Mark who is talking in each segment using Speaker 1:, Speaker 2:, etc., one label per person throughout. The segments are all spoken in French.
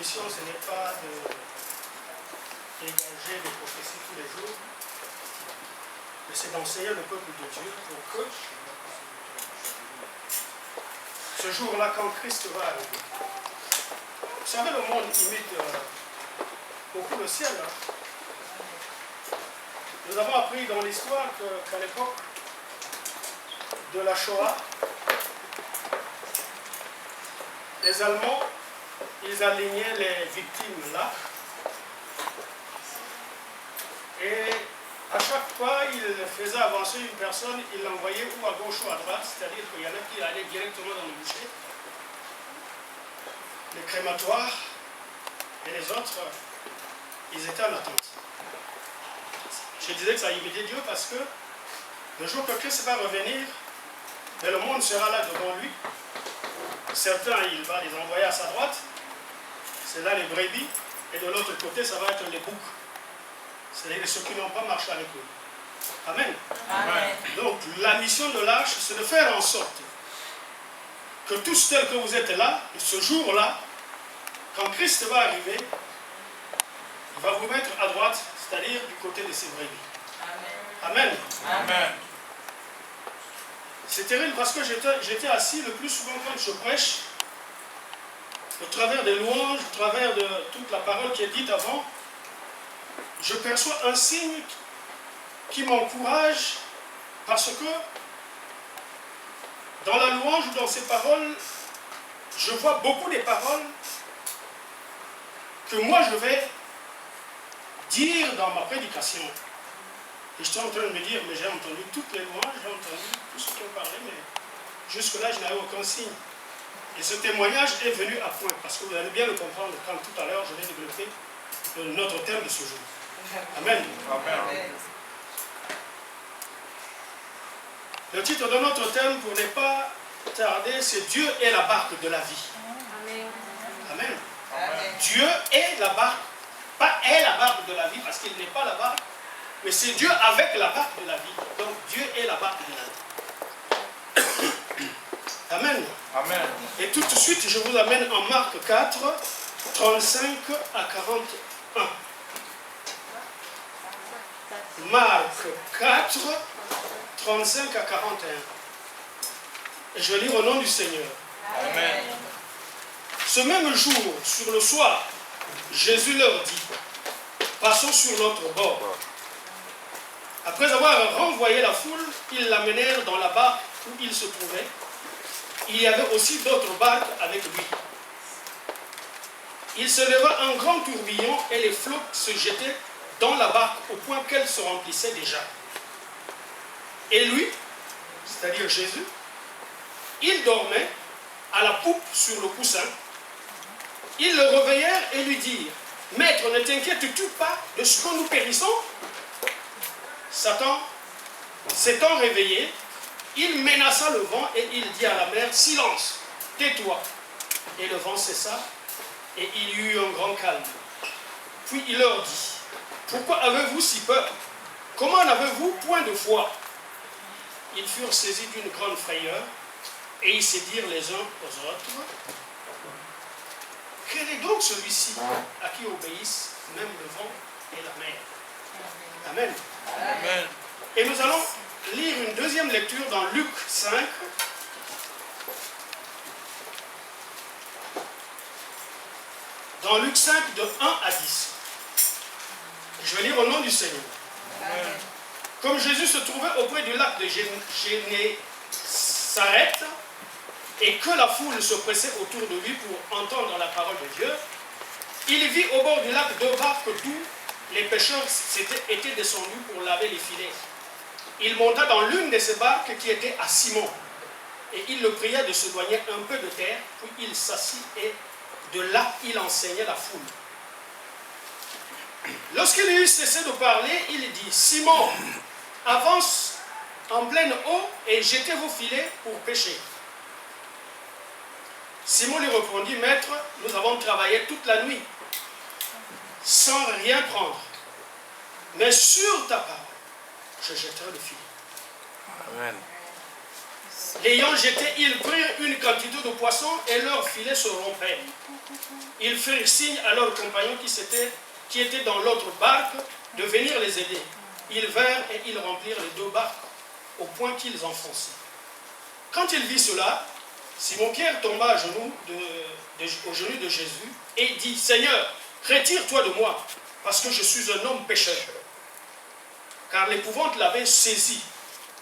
Speaker 1: mission, ce n'est pas d'égager des prophéties tous les jours, mais c'est d'enseigner le peuple de Dieu pour que ce jour-là, quand Christ va arriver. Vous savez, le monde imite beaucoup le ciel. Hein? Nous avons appris dans l'histoire qu'à l'époque de la Shoah, les Allemands, ils alignaient les victimes là. Et à chaque fois, ils faisaient avancer une personne, ils l'envoyaient ou à gauche ou à droite, c'est-à-dire qu'il y en a qui allaient directement dans le bûcher, les crématoires, et les autres, ils étaient en attente. Je disais que ça imitait Dieu parce que le jour que Christ va revenir, le monde sera là devant lui. Certains, il va les envoyer à sa droite, c'est là les brebis, et de l'autre côté, ça va être les boucs. C'est-à-dire ceux qui n'ont pas marché avec lui. Amen.
Speaker 2: Amen.
Speaker 1: Donc, la mission de l'arche, c'est de faire en sorte que tous tels que vous êtes là, ce jour-là, quand Christ va arriver, il va vous mettre à droite, c'est-à-dire du côté de ses brebis. Amen. Amen.
Speaker 2: Amen.
Speaker 1: C'est terrible parce que j'étais assis le plus souvent quand je prêche, au travers des louanges, au travers de toute la parole qui est dite avant, je perçois un signe qui m'encourage parce que dans la louange ou dans ces paroles, je vois beaucoup des paroles que moi je vais dire dans ma prédication. Et j'étais en train de me dire, mais j'ai entendu toutes les louanges, j'ai entendu tout ce qu'on parlait, mais jusque-là je n'avais aucun signe. Et ce témoignage est venu à point, parce que vous allez bien le comprendre quand tout à l'heure je vais développer notre thème de ce jour. Amen.
Speaker 2: Amen.
Speaker 1: Le titre de notre thème, pour ne pas tarder, c'est Dieu est la barque de la vie.
Speaker 3: Amen.
Speaker 1: Amen.
Speaker 2: Amen.
Speaker 1: Dieu est la barque, pas est la barque de la vie, parce qu'il n'est pas la barque, mais c'est Dieu avec la barque de la vie. Donc Dieu est la barque de la vie. Amen.
Speaker 2: Amen.
Speaker 1: Et tout de suite, je vous amène en Marc 4, 35 à 41. Marc 4, 35 à 41. Et je lis au nom du Seigneur.
Speaker 2: Amen.
Speaker 1: Ce même jour, sur le soir, Jésus leur dit, passons sur l'autre bord. Après avoir renvoyé la foule, ils l'amenèrent dans la barque où il se trouvait. Il y avait aussi d'autres barques avec lui. Il se leva un grand tourbillon et les flots se jetaient dans la barque au point qu'elle se remplissait déjà. Et lui, c'est-à-dire Jésus, il dormait à la poupe sur le coussin. Ils le réveillèrent et lui dirent, « Maître, ne t'inquiètes-tu pas de ce que nous périssons ?» Satan, s'étant réveillé, il menaça le vent et il dit à la mer, « Silence, tais-toi !» Et le vent cessa et il y eut un grand calme. Puis il leur dit, « Pourquoi avez-vous si peur? Comment n'avez-vous point de foi ?» Ils furent saisis d'une grande frayeur et ils se dirent les uns aux autres, « Quel est donc celui-ci à qui obéissent même le vent et la mer ?» Amen.
Speaker 2: Amen.
Speaker 1: Et nous allons lire une deuxième lecture dans Luc 5. Dans Luc 5, de 1 à 10. Je vais lire au nom du Seigneur.
Speaker 2: Amen.
Speaker 1: Comme Jésus se trouvait auprès du lac de Génézareth et que la foule se pressait autour de lui pour entendre la parole de Dieu, il vit au bord du lac deux barques d'où les pêcheurs étaient descendus pour laver les filets. Il monta dans l'une de ces barques qui était à Simon et il le pria de s'éloigner un peu de terre, puis il s'assit et de là il enseignait la foule. Lorsqu'il eut cessé de parler, il dit, « Simon, avance en pleine eau et jetez vos filets pour pêcher. » Simon lui répondit, « Maître, nous avons travaillé toute la nuit sans rien prendre. Mais sur ta parole, je jetterai le filet. »
Speaker 2: Amen.
Speaker 1: L'ayant jeté, ils prirent une quantité de poissons et leurs filets se rompaient. Ils firent signe à leurs compagnons qui étaient dans l'autre barque de venir les aider. Ils vinrent et ils remplirent les 2 barques au point qu'ils enfonçaient. Quand il vit cela, Simon-Pierre tomba à genoux aux genoux de Jésus et dit, « Seigneur, retire-toi de moi, parce que je suis un homme pécheur. » Car l'épouvante l'avait saisi,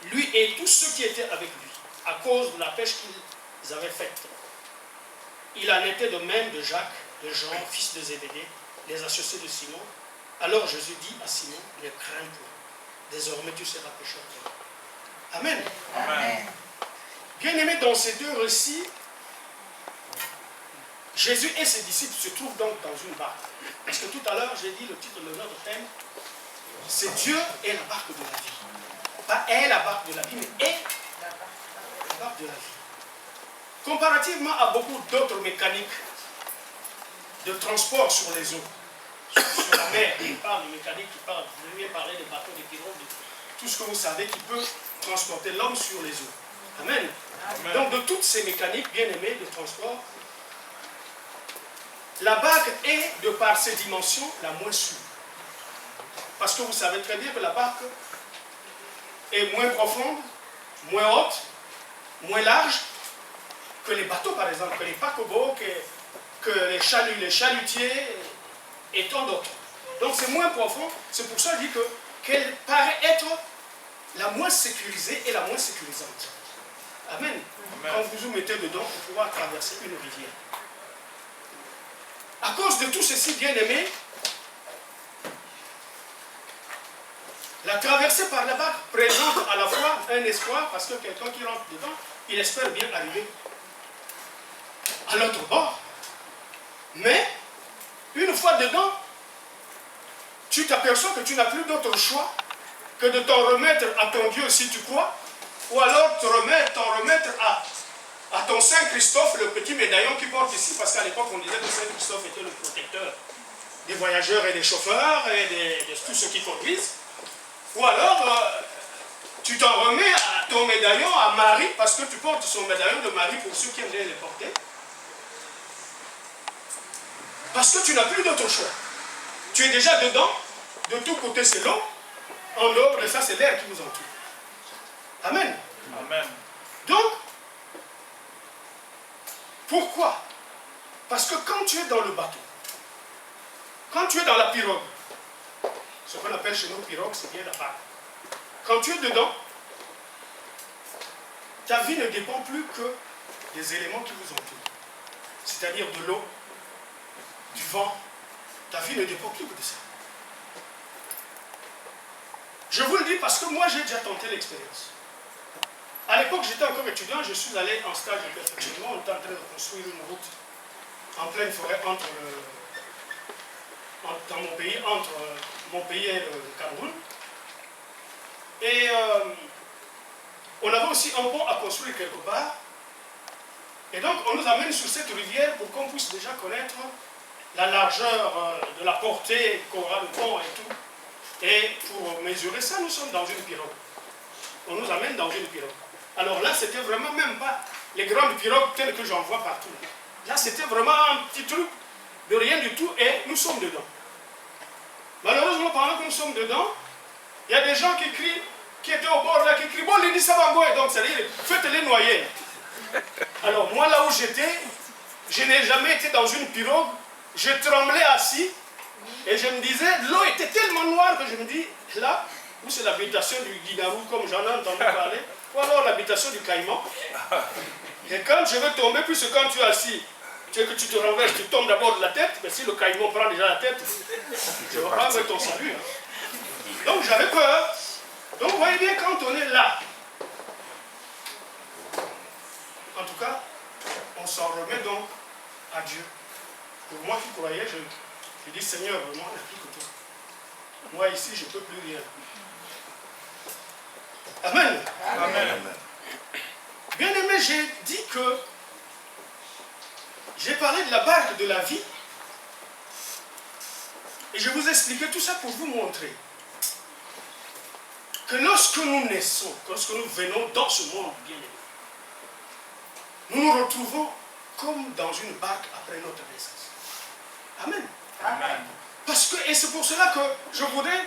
Speaker 1: lui et tous ceux qui étaient avec lui, à cause de la pêche qu'ils avaient faite. Il en était de même de Jacques, de Jean, fils de Zébédée, les associés de Simon. Alors Jésus dit à Simon, « Ne crains point, désormais tu seras pécheur. » Amen.
Speaker 2: Amen.
Speaker 1: Bien aimé, dans ces 2 récits, Jésus et ses disciples se trouvent donc dans une barque. Parce que tout à l'heure, j'ai dit le titre de notre thème, c'est Dieu et la barque de la vie. Pas est la barque de la vie, mais est la barque de la vie. Comparativement à beaucoup d'autres mécaniques de transport sur les eaux, sur la mer, il parle de mécanique, vous venez parler des bateaux, des pirogues, de tout ce que vous savez qui peut transporter l'homme sur les eaux. Amen.
Speaker 2: Amen.
Speaker 1: Donc de toutes ces mécaniques bien aimées de transport, la barque est, de par ses dimensions, la moins sûre. Parce que vous savez très bien que la barque est moins profonde, moins haute, moins large que les bateaux, par exemple, que les paquebots, que les chalutiers et tant d'autres. Donc c'est moins profond, c'est pour ça que je dis qu'elle paraît être la moins sécurisée et la moins sécurisante. Amen.
Speaker 2: Amen.
Speaker 1: Quand vous vous mettez dedans pour pouvoir traverser une rivière. À cause de tout ceci, bien aimé, la traversée par la barque présente à la fois un espoir, parce que quelqu'un qui rentre dedans, il espère bien arriver à l'autre bord. Mais, une fois dedans, tu t'aperçois que tu n'as plus d'autre choix que de t'en remettre à ton Dieu si tu crois, ou alors t'en remettre à ton Saint Christophe, le petit médaillon qui porte ici, parce qu'à l'époque on disait que Saint Christophe était le protecteur des voyageurs et des chauffeurs et de tous ceux qui conduisent. Ou alors tu t'en remets à ton médaillon, à Marie, parce que tu portes son médaillon de Marie pour ceux qui aiment bien les porter. Parce que tu n'as plus d'autre choix. Tu es déjà dedans, de tous côtés c'est l'eau, en dehors de ça c'est l'air qui vous entoure. Amen.
Speaker 2: Amen.
Speaker 1: Donc, pourquoi? Parce que quand tu es dans le bateau, quand tu es dans la pirogue, ce qu'on appelle chez nous pirogue, c'est bien la barque. Quand tu es dedans, ta vie ne dépend plus que des éléments qui vous entourent. C'est-à-dire de l'eau, du vent. Ta vie ne dépend plus que de ça. Je vous le dis parce que moi j'ai déjà tenté l'expérience. À l'époque, j'étais encore étudiant, je suis allé en stage de perfectionnement, on était en train de construire une route en pleine forêt dans mon pays, entre mon pays et le Cameroun. Et on avait aussi un pont à construire quelque part. Et donc, on nous amène sur cette rivière pour qu'on puisse déjà connaître la largeur de la portée qu'aura le pont et tout. Et pour mesurer ça, nous sommes dans une pirogue. On nous amène dans une pirogue. Alors là, c'était vraiment même pas les grandes pirogues telles que j'en vois partout. Là, c'était vraiment un petit truc de rien du tout et nous sommes dedans. Malheureusement, pendant que nous sommes dedans, il y a des gens qui crient, qui étaient au bord là, qui crient, bon, les dit ça va boire, donc c'est-à-dire, faites-les noyer. Alors moi, là où j'étais, je n'ai jamais été dans une pirogue, je tremblais assis, et je me disais, l'eau était tellement noire que je me dis, là, où c'est l'habitation du Guinarou, comme j'en ai entendu parler, ou alors l'habitation du Caïman. Et quand je vais tomber, puisque quand tu es assis, tu sais que tu te renverses, tu tombes d'abord de la tête, mais si le Caïman prend déjà la tête, tu ne vas pas avec ton salut. Donc j'avais peur. Donc vous voyez bien, quand on est là, en tout cas, on s'en remet donc à Dieu. Pour moi qui croyais, je dis, Seigneur, vraiment, il n'y a plus que toi. Moi ici, je ne peux plus rien. Amen.
Speaker 2: Amen.
Speaker 1: Bien aimé, j'ai dit que j'ai parlé de la barque de la vie et je vous ai expliqué tout ça pour vous montrer que lorsque nous naissons, lorsque nous venons dans ce monde bien aimé, nous nous retrouvons comme dans une barque après notre naissance. Amen.
Speaker 2: Amen.
Speaker 1: Parce que, et c'est pour cela que je voudrais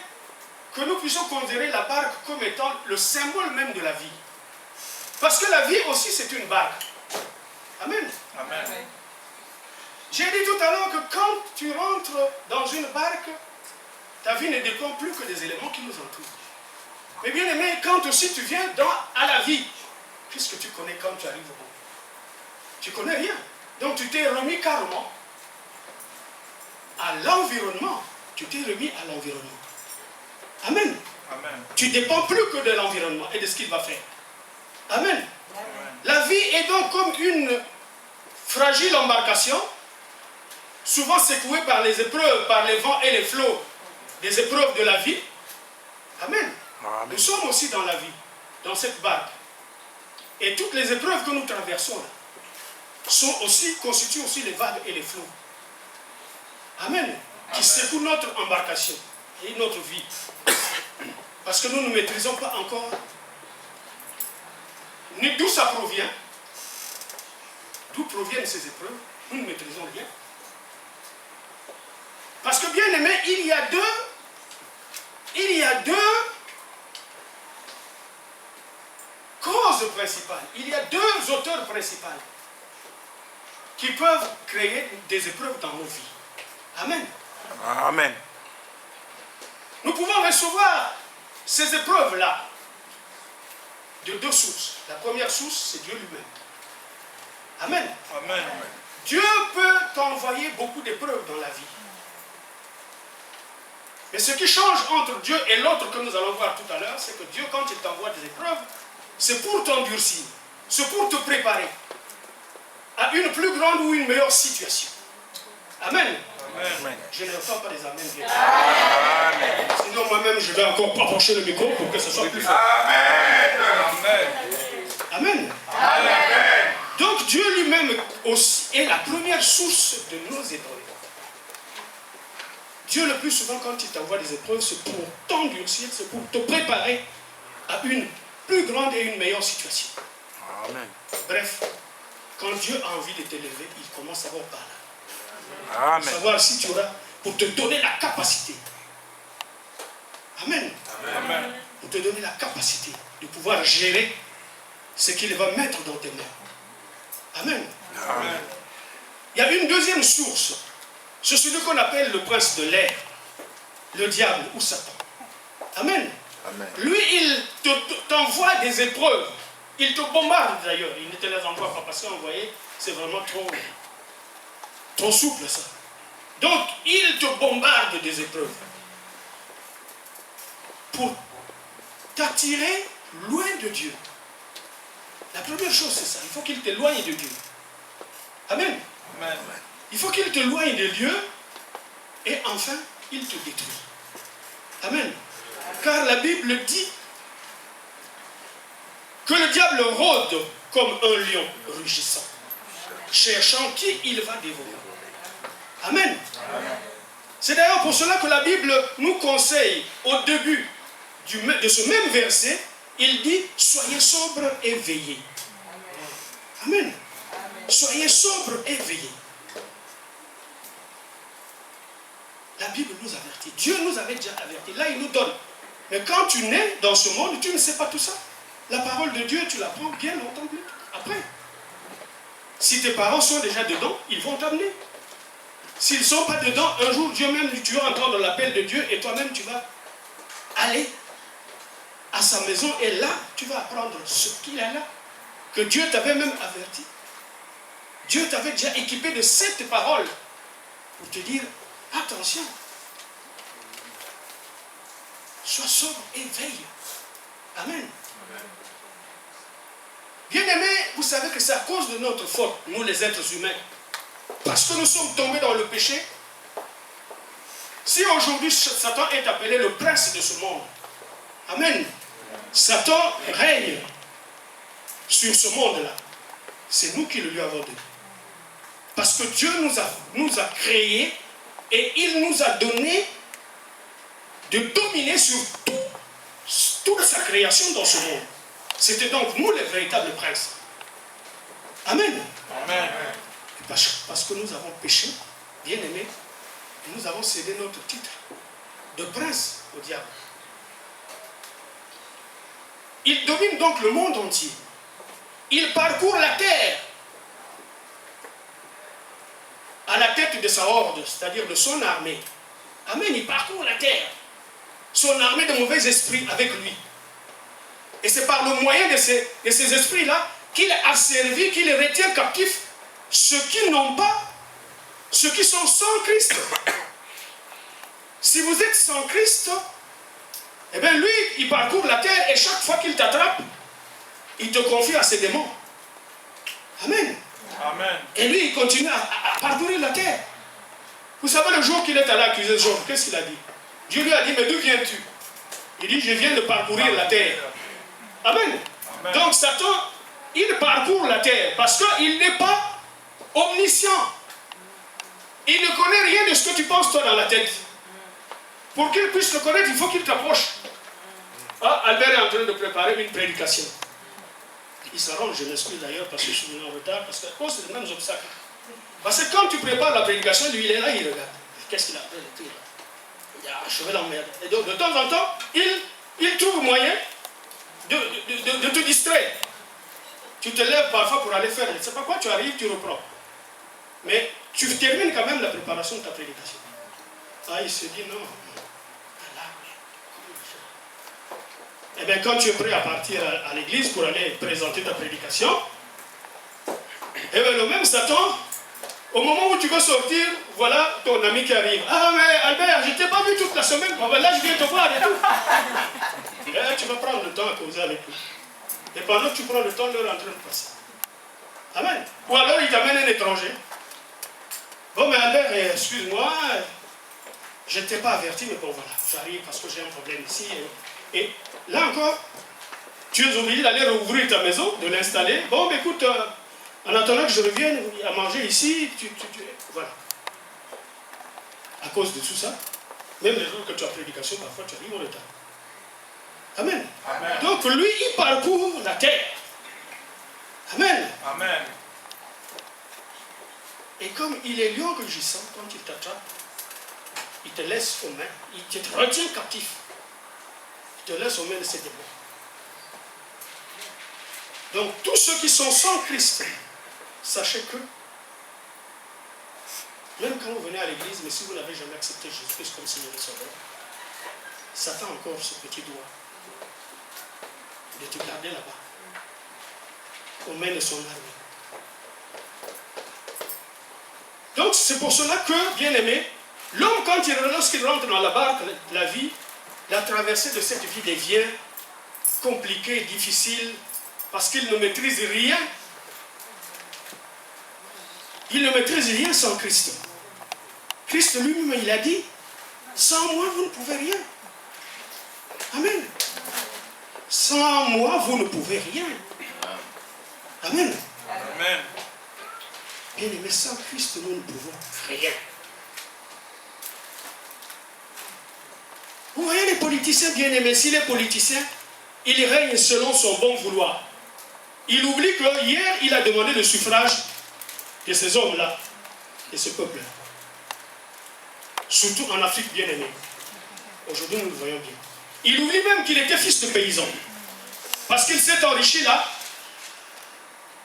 Speaker 1: que nous puissions considérer la barque comme étant le symbole même de la vie. Parce que la vie aussi, c'est une barque. Amen.
Speaker 2: Amen.
Speaker 1: J'ai dit tout à l'heure que quand tu rentres dans une barque, ta vie ne dépend plus que des éléments qui nous entourent. Mais bien aimé, quand aussi tu viens à la vie, qu'est-ce que tu connais quand tu arrives au bout? Tu connais rien. Donc tu t'es remis carrément à l'environnement. Tu t'es remis à l'environnement. Amen.
Speaker 2: Amen.
Speaker 1: Tu ne dépends plus que de l'environnement et de ce qu'il va faire. Amen.
Speaker 2: Amen.
Speaker 1: La vie est donc comme une fragile embarcation, souvent secouée par les épreuves, par les vents et les flots des épreuves de la vie. Amen.
Speaker 3: Amen.
Speaker 1: Nous sommes aussi dans la vie, dans cette barque. Et toutes les épreuves que nous traversons là, constituent aussi les vagues et les flots. Amen. Qui secouent notre embarcation et notre vie. Parce que nous ne maîtrisons pas encore ni d'où ça provient, d'où proviennent ces épreuves, nous ne maîtrisons rien. Parce que bien aimé, il y a deux causes principales, il y a deux auteurs principaux qui peuvent créer des épreuves dans nos vies. Amen.
Speaker 3: Amen.
Speaker 1: Nous pouvons recevoir ces épreuves-là de deux sources. La première source, c'est Dieu lui-même. Amen.
Speaker 2: Amen.
Speaker 1: Dieu peut t'envoyer beaucoup d'épreuves dans la vie. Mais ce qui change entre Dieu et l'autre que nous allons voir tout à l'heure, c'est que Dieu, quand il t'envoie des épreuves, c'est pour t'endurcir, c'est pour te préparer à une plus grande ou une meilleure situation. Amen.
Speaker 2: Amen.
Speaker 1: Je n'entends pas les amens bien.
Speaker 3: Amen.
Speaker 1: Sinon, moi-même, je vais encore approcher le micro pour que ce soit plus fort.
Speaker 2: Amen.
Speaker 1: Amen.
Speaker 2: Amen.
Speaker 1: Donc, Dieu lui-même aussi est la première source de nos épreuves. Dieu, le plus souvent, quand il t'envoie des épreuves, c'est pour t'endurcir, c'est pour te préparer à une plus grande et une meilleure situation.
Speaker 3: Amen.
Speaker 1: Bref, quand Dieu a envie de t'élever, il commence d'abord par là.
Speaker 3: Amen.
Speaker 1: Savoir si tu auras, pour te donner la capacité. Amen.
Speaker 2: Amen.
Speaker 1: Pour te donner la capacité de pouvoir gérer ce qu'il va mettre dans tes mains. Amen.
Speaker 2: Amen.
Speaker 1: Il y a une deuxième source. C'est celui qu'on appelle le prince de l'air, le diable ou Satan. Amen.
Speaker 3: Amen.
Speaker 1: Lui, il t'envoie des épreuves. Il te bombarde d'ailleurs. Il ne te les envoie pas parce qu'envoyer, c'est vraiment trop souple ça. Donc, il te bombarde des épreuves pour t'attirer loin de Dieu. La première chose, c'est ça. Il faut qu'il t'éloigne de Dieu. Amen.
Speaker 2: Amen.
Speaker 1: Il faut qu'il t'éloigne de Dieu et enfin, il te détruit. Amen. Car la Bible dit que le diable rôde comme un lion rugissant, cherchant qui il va dévorer. Amen. C'est d'ailleurs pour cela que la Bible nous conseille, au début de ce même verset, il dit « Soyez sobres et veillez ». Amen. Soyez sobres et veillez. La Bible nous avertit. Dieu nous avait déjà avertis. Là, il nous donne. Mais quand tu nais dans ce monde, tu ne sais pas tout ça. La parole de Dieu, tu l'apprends bien longtemps plus après. Si tes parents sont déjà dedans, ils vont t'amener. S'ils ne sont pas dedans, un jour, Dieu même, tu vas entendre l'appel de Dieu et toi-même, tu vas aller à sa maison et là, tu vas apprendre ce qu'il a là. Que Dieu t'avait même averti. Dieu t'avait déjà équipé de cette parole pour te dire, attention, sois sobre et veille. Amen. Bien-aimés, vous savez que c'est à cause de notre faute, nous les êtres humains, parce que nous sommes tombés dans le péché. Si aujourd'hui Satan est appelé le prince de ce monde, amen, Satan règne sur ce monde-là. C'est nous qui le lui avons donné. Parce que Dieu nous a créés et il nous a donné de dominer sur toute sa création dans ce monde. C'était donc nous les véritables princes. Amen.
Speaker 3: Amen.
Speaker 1: Parce que nous avons péché, bien aimé, nous avons cédé notre titre de prince au diable. Il domine donc le monde entier. Il parcourt la terre à la tête de sa horde, c'est-à-dire de son armée. Amen, il parcourt la terre. Son armée de mauvais esprits avec lui. Et c'est par le moyen de ces esprits-là qu'il a servi, qu'il retient captifs ceux qui n'ont pas, ceux qui sont sans Christ. Si vous êtes sans Christ, eh bien lui, il parcourt la terre et chaque fois qu'il t'attrape, il te confie à ses démons. Amen.
Speaker 3: Amen.
Speaker 1: Et lui, il continue à parcourir la terre. Vous savez, le jour qu'il est allé accuser Job, qu'est-ce qu'il a dit? Dieu lui a dit, mais d'où viens-tu? Il dit, je viens de parcourir la terre. Amen.
Speaker 3: Amen.
Speaker 1: Donc Satan, il parcourt la terre parce qu'il n'est pas omniscient. Il ne connaît rien de ce que tu penses toi dans la tête. Pour qu'il puisse le connaître, il faut qu'il t'approche. Ah, Albert est en train de préparer une prédication. Il s'arrange, je m'excuse d'ailleurs parce que je suis venu en retard, parce que c'est les mêmes obstacles. Parce que quand tu prépares la prédication, lui il est là, il regarde. Qu'est-ce qu'il a fait? Il a achevé l'emmerde. Et donc de temps en temps, il trouve moyen de te distraire. Tu te lèves parfois pour aller faire, je ne sais pas quoi, tu arrives, tu reprends. Mais tu termines quand même la préparation de ta prédication. Ah, il se dit non. Eh bien, quand tu es prêt à partir à l'église pour aller présenter ta prédication, eh bien, le même Satan, au moment où tu veux sortir, voilà ton ami qui arrive. Ah, mais Albert, je ne t'ai pas vu toute la semaine. Bon, ben là, je viens te voir et tout. Et tu vas prendre le temps à causer avec lui. Et pendant que tu prends le temps, l'heure est en train de passer. Amen. Ou alors, il t'amène un étranger. Bon, mais Albert, excuse-moi, je ne t'ai pas averti, mais bon, voilà, j'arrive parce que j'ai un problème ici. Et là encore, tu es obligé d'aller rouvrir ta maison, de l'installer. Bon, mais écoute, en attendant que je revienne à manger ici, voilà. À cause de tout ça, même les jours que tu as prédication, parfois tu arrives en retard. Amen.
Speaker 3: Amen.
Speaker 1: Donc lui, il parcourt la terre. Amen.
Speaker 3: Amen.
Speaker 1: Et comme il est lion rugissant, quand il t'attrape, il te laisse aux mains, il te retient captif. Il te laisse aux mains de ses démons. Donc tous ceux qui sont sans Christ, sachez que, même quand vous venez à l'église, mais si vous n'avez jamais accepté Jésus-Christ comme Seigneur et Sauveur, Satan a encore ce petit doigt de te garder là-bas, aux mains de son armée. Donc c'est pour cela que, bien aimé, l'homme, lorsqu'il rentre dans la barque, la vie, la traversée de cette vie devient compliquée, difficile, parce qu'il ne maîtrise rien. Il ne maîtrise rien sans Christ. Christ lui-même, il a dit, sans moi, vous ne pouvez rien. Amen. Sans moi, vous ne pouvez rien. Amen.
Speaker 3: Amen.
Speaker 1: Bien aimé, sans Christ, nous ne pouvons rien. Vous voyez les politiciens, bien aimés, si les politiciens, ils règnent selon son bon vouloir. Il oublie que hier, il a demandé le suffrage de ces hommes-là, de ce peuple-là. Surtout en Afrique, bien aimée. Aujourd'hui, nous le voyons bien. Il oublie même qu'il était fils de paysan. Parce qu'il s'est enrichi là.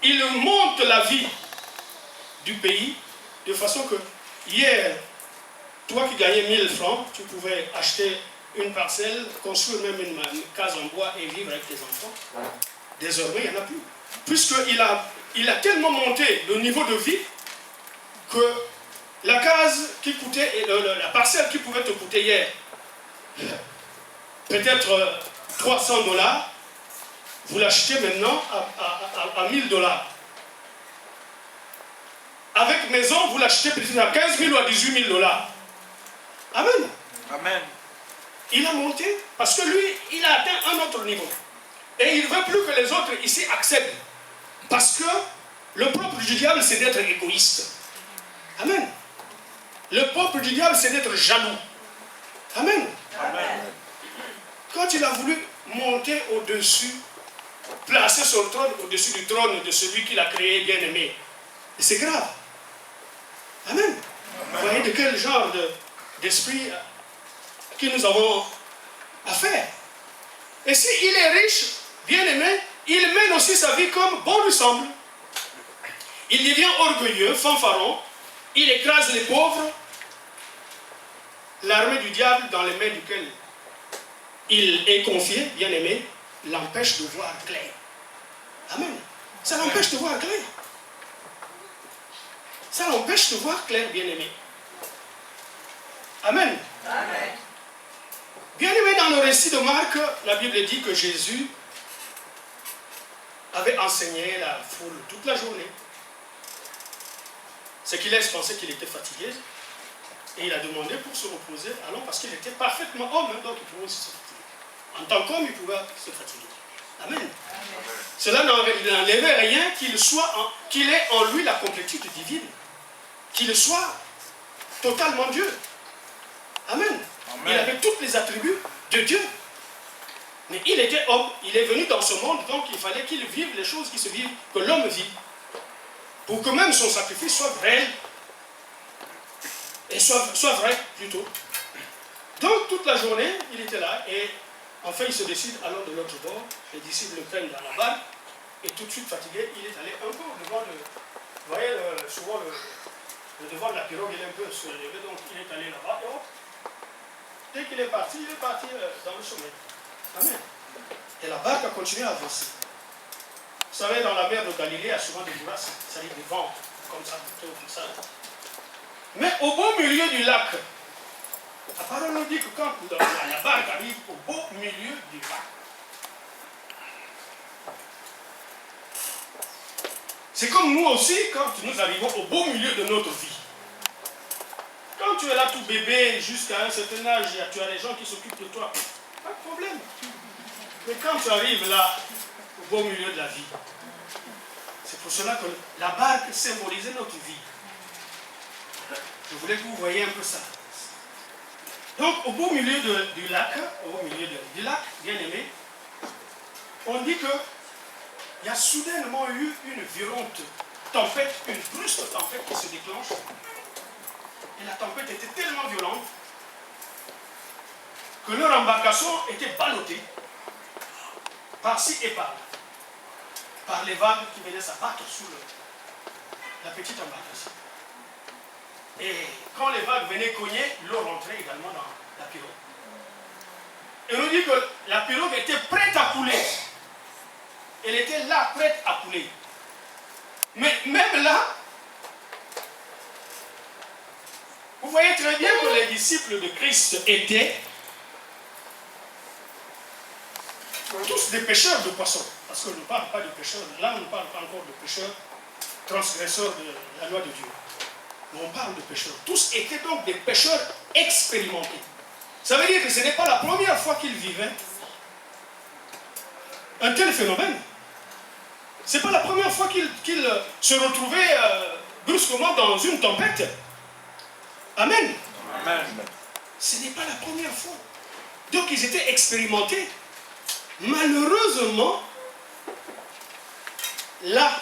Speaker 1: Il monte la vie du pays de façon que hier, toi qui gagnais 1000 francs, tu pouvais acheter une parcelle, construire même une case en bois et vivre avec tes enfants. Désormais, il n'y en a plus. Puisqu'il a tellement monté le niveau de vie que la case qui coûtait, la parcelle qui pouvait te coûter hier, peut-être $300, vous l'achetez maintenant à $1000. Avec maison, vous l'achetez peut-être à 15 000 ou à 18 000 $. Amen.
Speaker 3: Amen.
Speaker 1: Il a monté parce que lui, il a atteint un autre niveau. Et il ne veut plus que les autres ici accèdent. Parce que le propre du diable, c'est d'être égoïste. Amen. Le propre du diable, c'est d'être jaloux. Amen.
Speaker 3: Amen.
Speaker 1: Quand il a voulu monter au-dessus placer son trône au-dessus du trône de celui qui l'a créé, bien-aimé. Et c'est grave. Amen. Vous voyez de quel genre d'esprit que nous avons affaire. Et s'il est riche, bien-aimé, il mène aussi sa vie comme bon lui semble. Il devient orgueilleux, fanfaron, il écrase les pauvres. L'armée du diable dans les mains duquel il est confié, bien-aimé, l'empêche de voir clair. Amen. Ça l'empêche de voir clair. Ça l'empêche de voir clair, bien-aimé. Amen.
Speaker 2: Amen.
Speaker 1: Bien-aimé, dans le récit de Marc, la Bible dit que Jésus avait enseigné la foule toute la journée. Ce qui laisse penser qu'il était fatigué. Et il a demandé pour se reposer, allons, parce qu'il était parfaitement homme, donc il pouvait aussi se fatiguer. En tant qu'homme, il pouvait se fatiguer. Amen. Amen. Cela n'enlevait rien qu'il ait en lui la complétude divine. Qu'il soit totalement Dieu. Amen. Amen. Il avait tous les attributs de Dieu. Mais il était homme, il est venu dans ce monde, donc il fallait qu'il vive les choses qui se vivent, que l'homme vit. Pour que même son sacrifice soit réel. Et soit vrai, plutôt. Donc, toute la journée, il était là, et enfin, il se décide, allons de l'autre bord. Les disciples le prennent dans la barque, et tout de suite fatigué, il est allé un peu devant le... Vous voyez, souvent, le devant de la pirogue, il est un peu surélevé, donc il est allé là-bas, et hop, dès qu'il est parti dans le sommet. Amen. Et la barque a continué à avancer. Vous savez, dans la mer de Galilée, il y a souvent des bourrasques, c'est-à-dire des vents, comme ça, plutôt, comme ça. Mais au beau milieu du lac, la parole nous dit que quand la barque arrive au beau milieu du lac, c'est comme nous aussi quand nous arrivons au beau milieu de notre vie. Quand tu es là tout bébé, jusqu'à un certain âge, tu as des gens qui s'occupent de toi, pas de problème. Mais quand tu arrives là, au beau milieu de la vie, c'est pour cela que la barque symbolisait notre vie. Je voulais que vous voyez un peu ça. Donc, au beau milieu du lac, bien aimé, on dit qu'il y a soudainement eu une violente tempête, une brusque tempête qui se déclenche. Et la tempête était tellement violente que leur embarcation était ballottée par-ci et par-là, par les vagues qui venaient s'abattre sur la petite embarcation. Et quand les vagues venaient cogner, l'eau rentrait également dans la pirogue. Et on nous dit que la pirogue était prête à couler. Elle était là, prête à couler. Mais même là, vous voyez très bien que les disciples de Christ étaient tous des pêcheurs de poissons. Parce qu'on ne parle pas de pêcheurs, là on ne parle pas encore de pêcheurs transgresseurs de la loi de Dieu. Mais on parle de pêcheurs. Tous étaient donc des pêcheurs expérimentés. Ça veut dire que ce n'est pas la première fois qu'ils vivaient un tel phénomène. Ce n'est pas la première fois qu'ils se retrouvaient brusquement dans une tempête. Amen. Amen. Ce n'est pas la première fois. Donc ils étaient expérimentés. Malheureusement, là,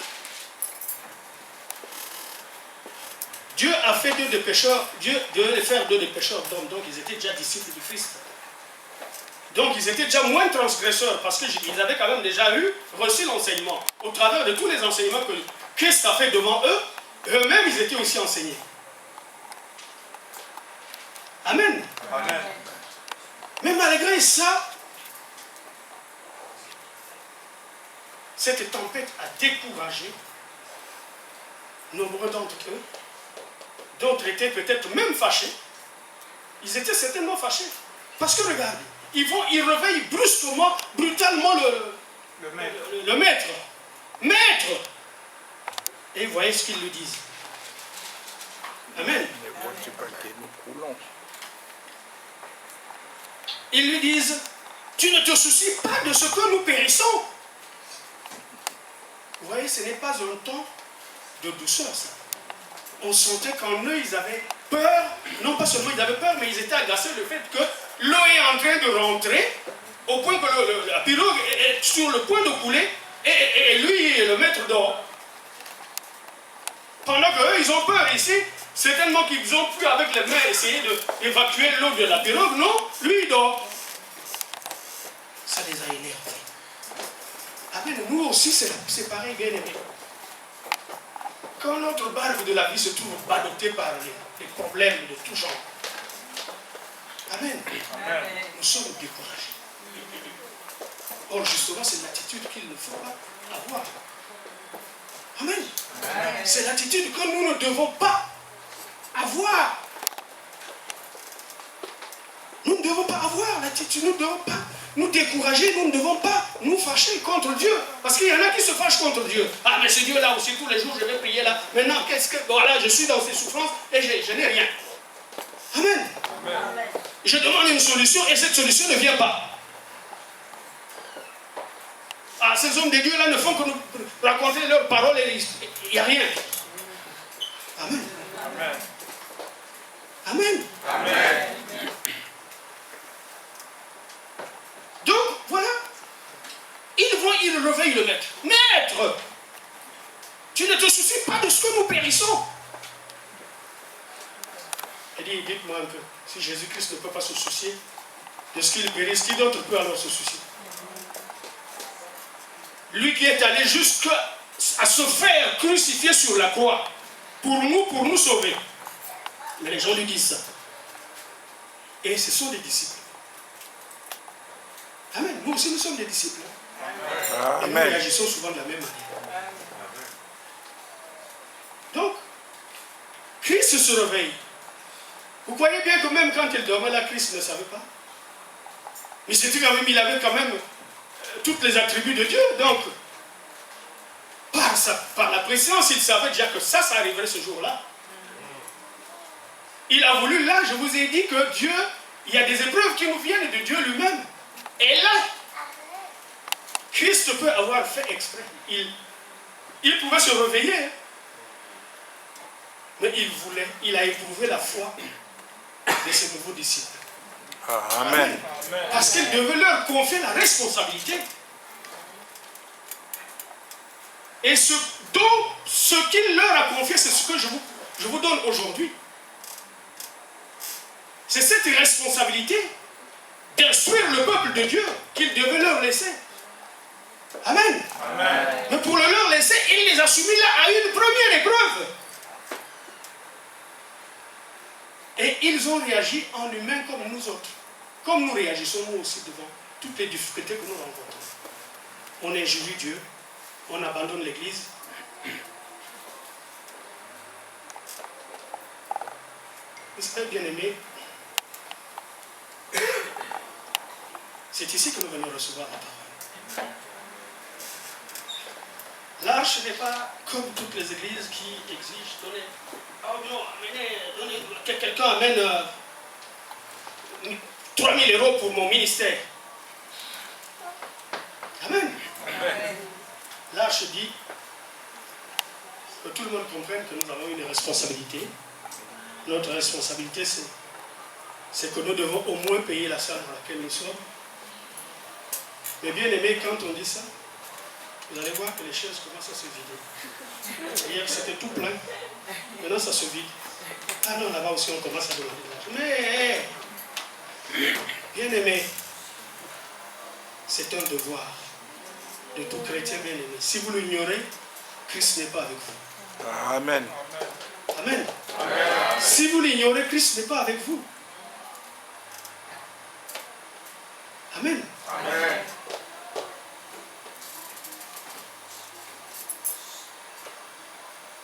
Speaker 1: Dieu a fait d'eux des pécheurs, Dieu devait les faire d'eux des pécheurs d'hommes, donc ils étaient déjà disciples du Christ. Donc ils étaient déjà moins transgresseurs, parce qu'ils avaient quand même déjà reçu l'enseignement. Au travers de tous les enseignements que Christ a fait devant eux, eux-mêmes ils étaient aussi enseignés. Amen. Amen. Mais malgré ça, cette tempête a découragé nombreux d'entre eux. D'autres étaient peut-être même fâchés. Ils étaient certainement fâchés. Parce que regardez, ils réveillent brusquement, brutalement le maître. Maître! Et vous voyez ce qu'ils lui disent. Amen. Ils lui disent, tu ne te soucies pas de ce que nous périssons. Vous voyez, ce n'est pas un temps de douceur, ça. On sentait qu'en eux, ils avaient peur. Non pas seulement ils avaient peur, mais ils étaient agacés du fait que l'eau est en train de rentrer, au point que la pirogue est sur le point de couler, Et lui, le maître dort. Pendant qu'eux, ils ont peur ici, certainement qu'ils ont pu avec les mains essayer d'évacuer l'eau de la pirogue. Non, lui, il dort. Ça les a énervés. Amen. Nous aussi, c'est pareil, bien aimé. Quand notre barque de la vie se trouve ballottée par les problèmes de tout genre. Amen.
Speaker 3: Amen.
Speaker 1: Nous sommes découragés. Or, justement, c'est l'attitude qu'il ne faut pas avoir. Amen. C'est l'attitude que nous ne devons pas avoir. Nous ne devons pas avoir l'attitude, nous ne devons pas nous décourager, nous ne devons pas nous fâcher contre Dieu. Parce qu'il y en a qui se fâchent contre Dieu. Ah, mais ce Dieu-là aussi, tous les jours, je vais prier là. Maintenant, qu'est-ce que... Voilà, je suis dans ces souffrances et je n'ai rien. Amen.
Speaker 3: Amen.
Speaker 1: Je demande une solution et cette solution ne vient pas. Ah, ces hommes de Dieu-là ne font que nous raconter leurs paroles et il n'y a rien. Amen.
Speaker 3: Amen.
Speaker 1: Amen.
Speaker 3: Amen.
Speaker 1: Donc, voilà. Ils réveillent le maître. Maître, tu ne te soucies pas de ce que nous périssons. Il dit, dites-moi un peu, si Jésus-Christ ne peut pas se soucier de ce qu'il périsse, qui d'autre peut alors se soucier? Lui qui est allé jusqu'à se faire crucifier sur la croix pour nous sauver. Mais les gens lui disent ça. Et ce sont des disciples. Amen. Nous aussi, nous sommes des disciples. Et nous réagissons souvent de la même manière. Donc, Christ se réveille. Vous voyez bien que même quand il dormait là, Christ ne savait pas. Mais c'était quand même, il avait quand même toutes les attributs de Dieu. Donc, par la préscience, il savait déjà que ça arriverait ce jour-là. Il a voulu, là, je vous ai dit que Dieu, il y a des épreuves qui nous viennent de Dieu lui-même. Et là, Christ peut avoir fait exprès. Il pouvait se réveiller. Mais il a éprouvé la foi de ses nouveaux disciples.
Speaker 3: Amen.
Speaker 1: Parce qu'il devait leur confier la responsabilité. Et ce qu'il leur a confié, c'est ce que je vous donne aujourd'hui. C'est cette responsabilité d'instruire le peuple de Dieu qu'il devait leur laisser. Amen.
Speaker 3: Amen.
Speaker 1: Mais pour le leur laisser, il les a soumis là à une première épreuve. Et ils ont réagi en humains comme nous autres. Comme nous réagissons nous aussi devant toutes les difficultés que nous rencontrons. On injurie Dieu, on abandonne l'Église. Vous savez, bien-aimés, c'est ici que nous venons recevoir la parole. L'arche n'est pas comme toutes les églises qui exigent donner. Oh non, donnez, que quelqu'un amène 3 000 € pour mon ministère. Amen.
Speaker 3: Amen.
Speaker 1: L'arche dit que tout le monde comprenne que nous avons une responsabilité. Notre responsabilité, c'est que nous devons au moins payer la salle dans laquelle nous sommes. Mais bien aimé, quand on dit ça, vous allez voir que les chaises commencent à se vider. Hier, c'était tout plein. Maintenant, ça se vide. Ah non, là-bas aussi, on commence à demander. Mais, bien aimé, c'est un devoir de tout chrétien bien aimé. Si vous l'ignorez, Christ n'est pas avec vous.
Speaker 3: Amen.
Speaker 1: Amen.
Speaker 3: Amen.
Speaker 1: Si vous l'ignorez, Christ n'est pas avec vous. Amen.
Speaker 3: Amen.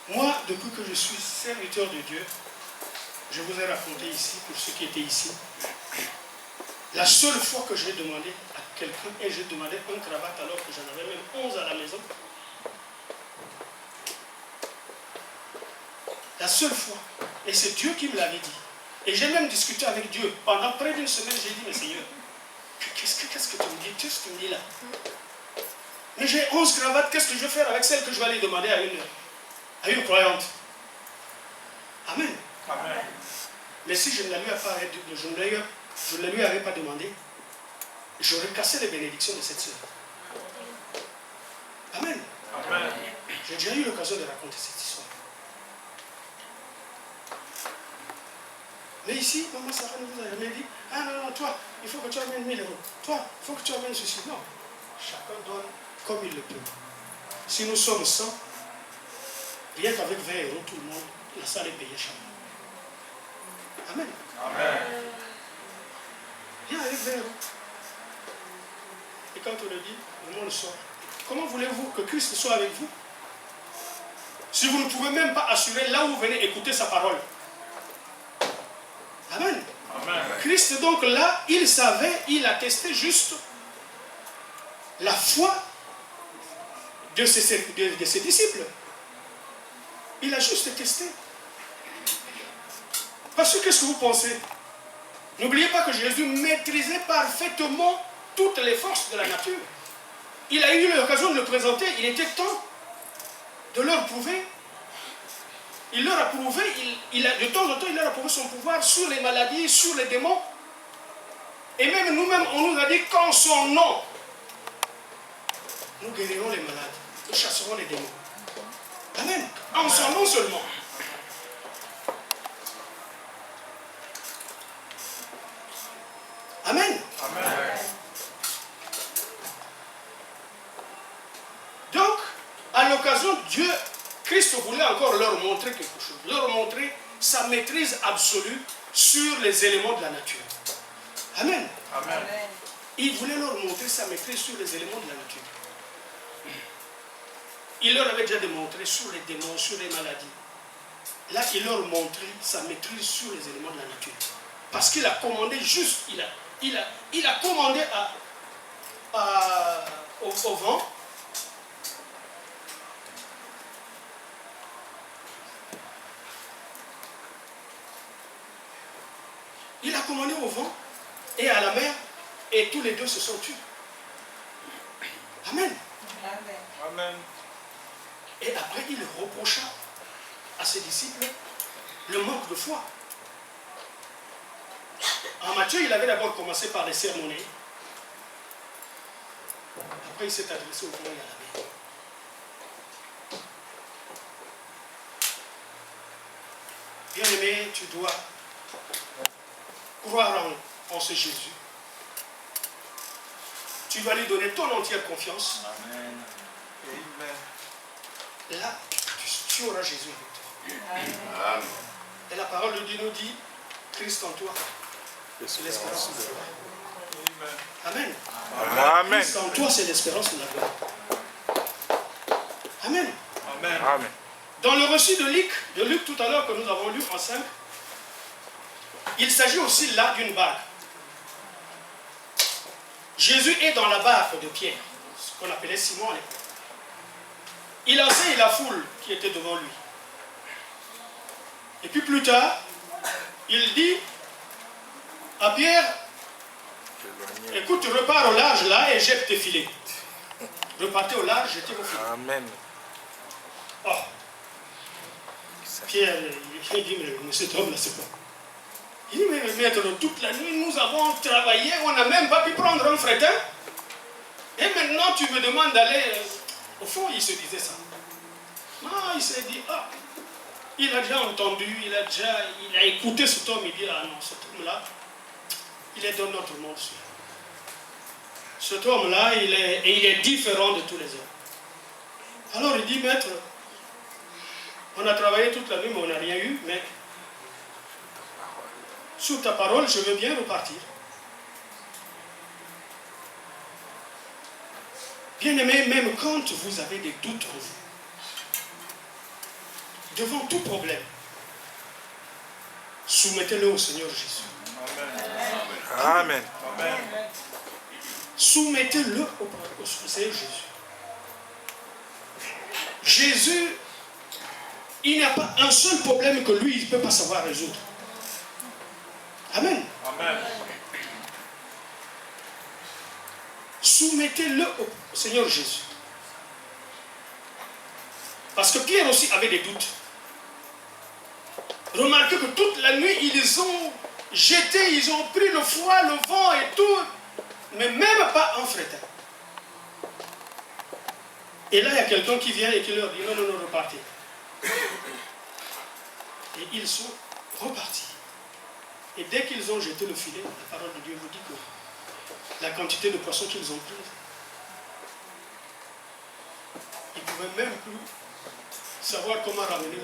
Speaker 1: Moi, depuis que je suis serviteur de Dieu, je vous ai raconté ici, pour ceux qui étaient ici, la seule fois que j'ai demandé à quelqu'un, et j'ai demandé une cravate alors que j'en avais même 11 à la maison, la seule fois, et c'est Dieu qui me l'avait dit, et j'ai même discuté avec Dieu, pendant près d'une semaine, j'ai dit, mais Seigneur, qu'est-ce que tu me dis, qu'est-ce que tu me dis là? Mais j'ai 11 cravates, qu'est-ce que je vais faire avec celle que je vais aller demander à une croyante? Amen.
Speaker 3: Amen.
Speaker 1: Mais si je ne la lui avais pas demandé, j'aurais cassé les bénédictions de cette sœur. Amen.
Speaker 2: Amen.
Speaker 1: J'ai déjà eu l'occasion de raconter cette histoire. Mais ici, maman Sarah ne vous a jamais dit, ah non, non, toi, il faut que tu amènes 1000 euros. Toi, il faut que tu amènes ceci. Non. Chacun donne comme il le peut. Si nous sommes 100, rien qu'avec 20 euros, tout le monde, la salle est payée chaque mois. Amen.
Speaker 2: Amen.
Speaker 1: Rien avec 20 euros. Et quand on le dit, le monde sort. Comment voulez-vous que Christ soit avec vous si vous ne pouvez même pas assurer là où vous venez écouter sa parole? Amen.
Speaker 2: Amen.
Speaker 1: Christ donc là, il savait, il a testé juste la foi de ses disciples. Il a juste testé. Parce que qu'est-ce que vous pensez? N'oubliez pas que Jésus maîtrisait parfaitement toutes les forces de la nature. Il a eu l'occasion de le présenter. Il était temps de leur prouver. Il leur a prouvé, de temps en temps, il leur a prouvé son pouvoir sur les maladies, sur les démons. Et même nous-mêmes, on nous a dit qu'en son nom, nous guérirons les malades. Nous chasserons les démons. Amen. En son nom seulement. Amen.
Speaker 2: Amen.
Speaker 1: Donc, à l'occasion, Christ voulait encore leur montrer quelque chose. Leur montrer sa maîtrise absolue sur les éléments de la nature. Amen.
Speaker 2: Amen.
Speaker 1: Il voulait leur montrer sa maîtrise sur les éléments de la nature. Il leur avait déjà démontré sur les démons, sur les maladies. Là, il leur montrait sa maîtrise sur les éléments de la nature. Parce qu'il a commandé juste, il a commandé au vent. Il a commandé au vent et à la mer, et tous les deux se sont tués. Amen.
Speaker 2: Amen.
Speaker 1: Et après, il reprocha à ses disciples le manque de foi. En Matthieu, il avait d'abord commencé par les sermonner. Après, il s'est adressé au vent et à la mer. Bien-aimé, tu dois croire en ce Jésus. Tu vas lui donner ton entière confiance.
Speaker 2: Amen. Amen.
Speaker 1: Là, tu auras Jésus avec toi.
Speaker 2: Amen.
Speaker 1: Et la parole de Dieu nous dit, Christ en toi, c'est l'espérance de la gloire. Amen.
Speaker 3: Amen.
Speaker 1: Christ en toi, c'est l'espérance de la gloire. Amen.
Speaker 2: Amen.
Speaker 3: Amen.
Speaker 1: Dans le reçu de Luc tout à l'heure que nous avons lu en 5, il s'agit aussi là d'une barque. Jésus est dans la barque de Pierre, ce qu'on appelait Simon à l'époque. Il enseigne la foule qui était devant lui. Et puis plus tard, il dit à Pierre, écoute, repars au large là et jette tes filets. Repartez au large, jetez vos filets.
Speaker 3: Amen.
Speaker 1: Oh. Pierre, il dit, mais cet homme-là, c'est quoi? Il dit, mais maître, toute la nuit, nous avons travaillé, on n'a même pas pu prendre un fretin. Et maintenant, tu me demandes d'aller... Au fond, il se disait ça. Non, il s'est dit, ah, il a déjà entendu, il a écouté cet homme, il dit, ah non, cet homme-là, il est dans notre monde. Cet homme-là, il est différent de tous les hommes. Alors il dit, maître, on a travaillé toute la nuit, mais on n'a rien eu, mais sous ta parole, je veux bien repartir. Bien-aimés, même quand vous avez des doutes en vous, devant tout problème, soumettez-le au Seigneur Jésus.
Speaker 3: Amen.
Speaker 2: Amen.
Speaker 1: Soumettez-le au Seigneur Jésus. Jésus, il n'y a pas un seul problème que lui, il ne peut pas savoir résoudre. Amen.
Speaker 2: Amen.
Speaker 1: Soumettez-le au Seigneur Jésus. Parce que Pierre aussi avait des doutes. Remarquez que toute la nuit, ils ont jeté, ils ont pris le froid, le vent et tout, mais même pas un fretin. Et là, il y a quelqu'un qui vient et qui leur dit, non, non, non, repartez. Et ils sont repartis. Et dès qu'ils ont jeté le filet, la parole de Dieu vous dit que la quantité de poissons qu'ils ont prise, ils ne pouvaient même plus savoir comment ramener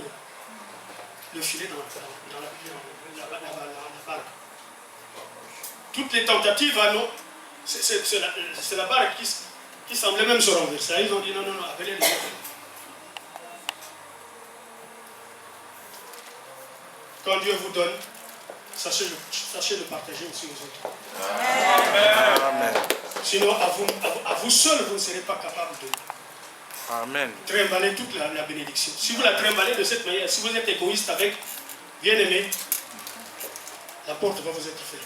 Speaker 1: le filet dans la barque. Toutes les tentatives, c'est la barque qui semblait même se renverser. Ils ont dit non, non, non, appelez les autres. Quand Dieu vous donne, sachez le partager aussi aux autres.
Speaker 3: Amen.
Speaker 1: Sinon, à vous seul, vous ne serez pas capable de trimballer toute la bénédiction. Si vous la trimballez de cette manière, si vous êtes égoïste avec, bien-aimé, la porte va vous être faite.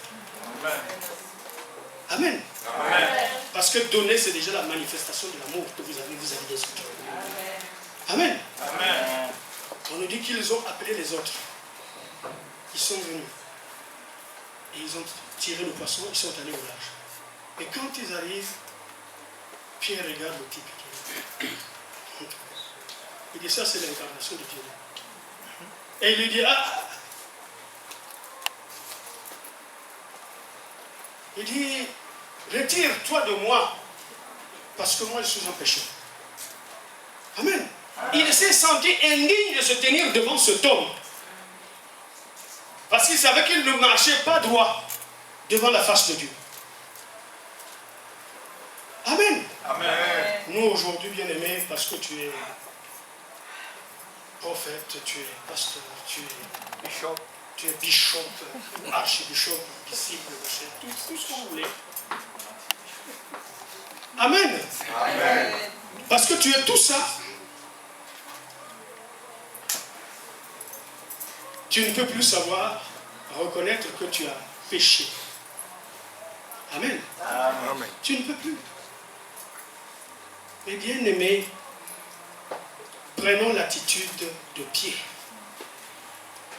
Speaker 1: Amen. Amen. Parce que donner, c'est déjà la manifestation de l'amour que vous avez vis-à-vis des autres. Amen. Amen. On nous dit qu'ils ont appelé les autres. Ils sont venus. Et ils ont tiré le poisson, ils sont allés au large. Et quand ils arrivent, Pierre regarde le type. Il dit, ça c'est l'incarnation de Dieu. Et il lui dit, ah! Il dit, retire-toi de moi, parce que moi je suis un pécheur. Amen. Il s'est senti indigne de se tenir devant cet homme. Parce qu'il savait qu'il ne marchait pas droit devant la face de Dieu. Amen. Amen. Nous aujourd'hui, bien-aimés, parce que tu es prophète, tu es pasteur, tu es bishop, archibishop, disciple, tout ce que vous voulez. Amen. Amen. Parce que tu es tout ça. Tu ne peux plus savoir reconnaître que tu as péché. Amen. Amen. Tu ne peux plus. Mais bien aimé, prenons l'attitude de Pierre.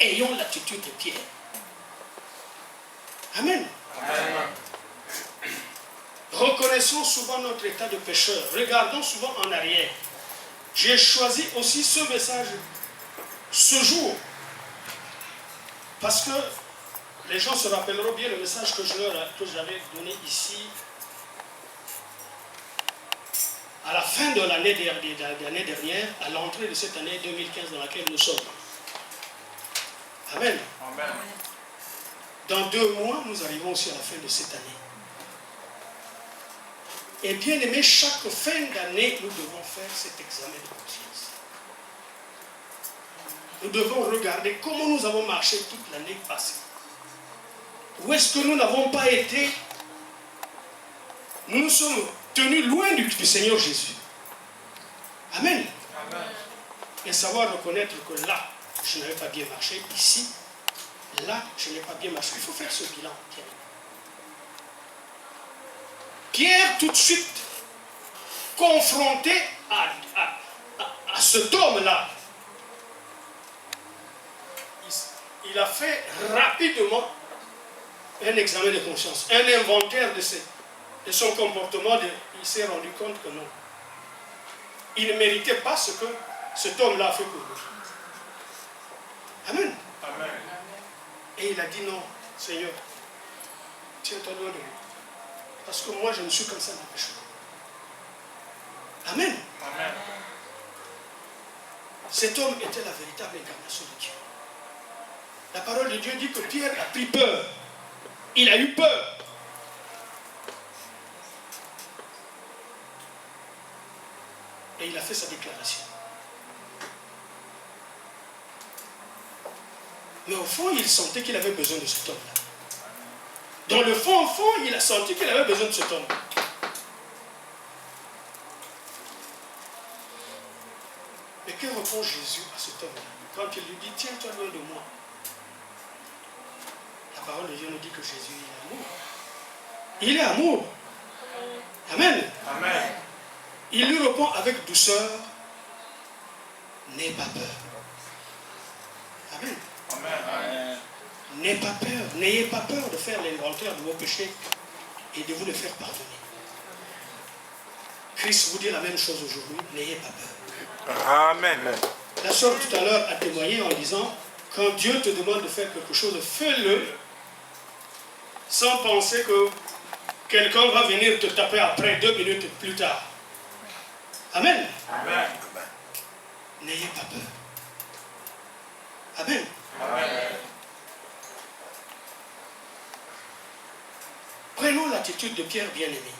Speaker 1: Ayons l'attitude de Pierre. Amen. Amen. Reconnaissons souvent notre état de pécheur. Regardons souvent en arrière. J'ai choisi aussi ce message ce jour. Parce que les gens se rappelleront bien le message que j'avais donné ici à la fin de l'année dernière, à l'entrée de cette année 2015 dans laquelle nous sommes. Amen. Amen. Dans 2 mois, nous arrivons aussi à la fin de cette année. Et bien aimé, chaque fin d'année, nous devons faire cet examen de conscience. Nous devons regarder comment nous avons marché toute l'année passée. Où est-ce que nous n'avons pas été? Nous nous sommes tenus loin du Seigneur Jésus. Amen. Amen. Et savoir reconnaître que là, je n'avais pas bien marché. Ici, là, je n'ai pas bien marché. Il faut faire ce bilan. Pierre, tout de suite, confronté à cet homme-là, il a fait rapidement un examen de conscience, un inventaire de son comportement. Il s'est rendu compte que non. Il ne méritait pas ce que cet homme-là a fait pour lui. Amen. Amen. Et il a dit non, Seigneur, tiens-toi loin de lui. Parce que moi, je ne suis comme ça dans le péché. Amen. Amen. Cet homme était la véritable incarnation de Dieu. La parole de Dieu dit que Pierre a pris peur. Il a eu peur. Et il a fait sa déclaration. Mais au fond, il sentait qu'il avait besoin de cet homme-là. Dans le fond, il a senti qu'il avait besoin de cet homme. Et que répond Jésus à cet homme-là? Quand il lui dit, tiens-toi loin de moi. La parole de Dieu nous dit que Jésus est amour. Il est amour. Amen. Amen. Il lui répond avec douceur, n'aie pas peur. Amen. Amen. N'ayez pas peur. N'ayez pas peur de faire l'inventaire de vos péchés et de vous les faire pardonner. Christ vous dit la même chose aujourd'hui, n'ayez pas peur.
Speaker 3: Amen.
Speaker 1: La sœur tout à l'heure a témoigné en disant, quand Dieu te demande de faire quelque chose, fais-le sans penser que quelqu'un va venir te taper après 2 minutes plus tard. Amen.
Speaker 2: Amen.
Speaker 1: N'ayez pas peur. Amen.
Speaker 2: Amen.
Speaker 1: Prenons l'attitude de Pierre bien-aimé.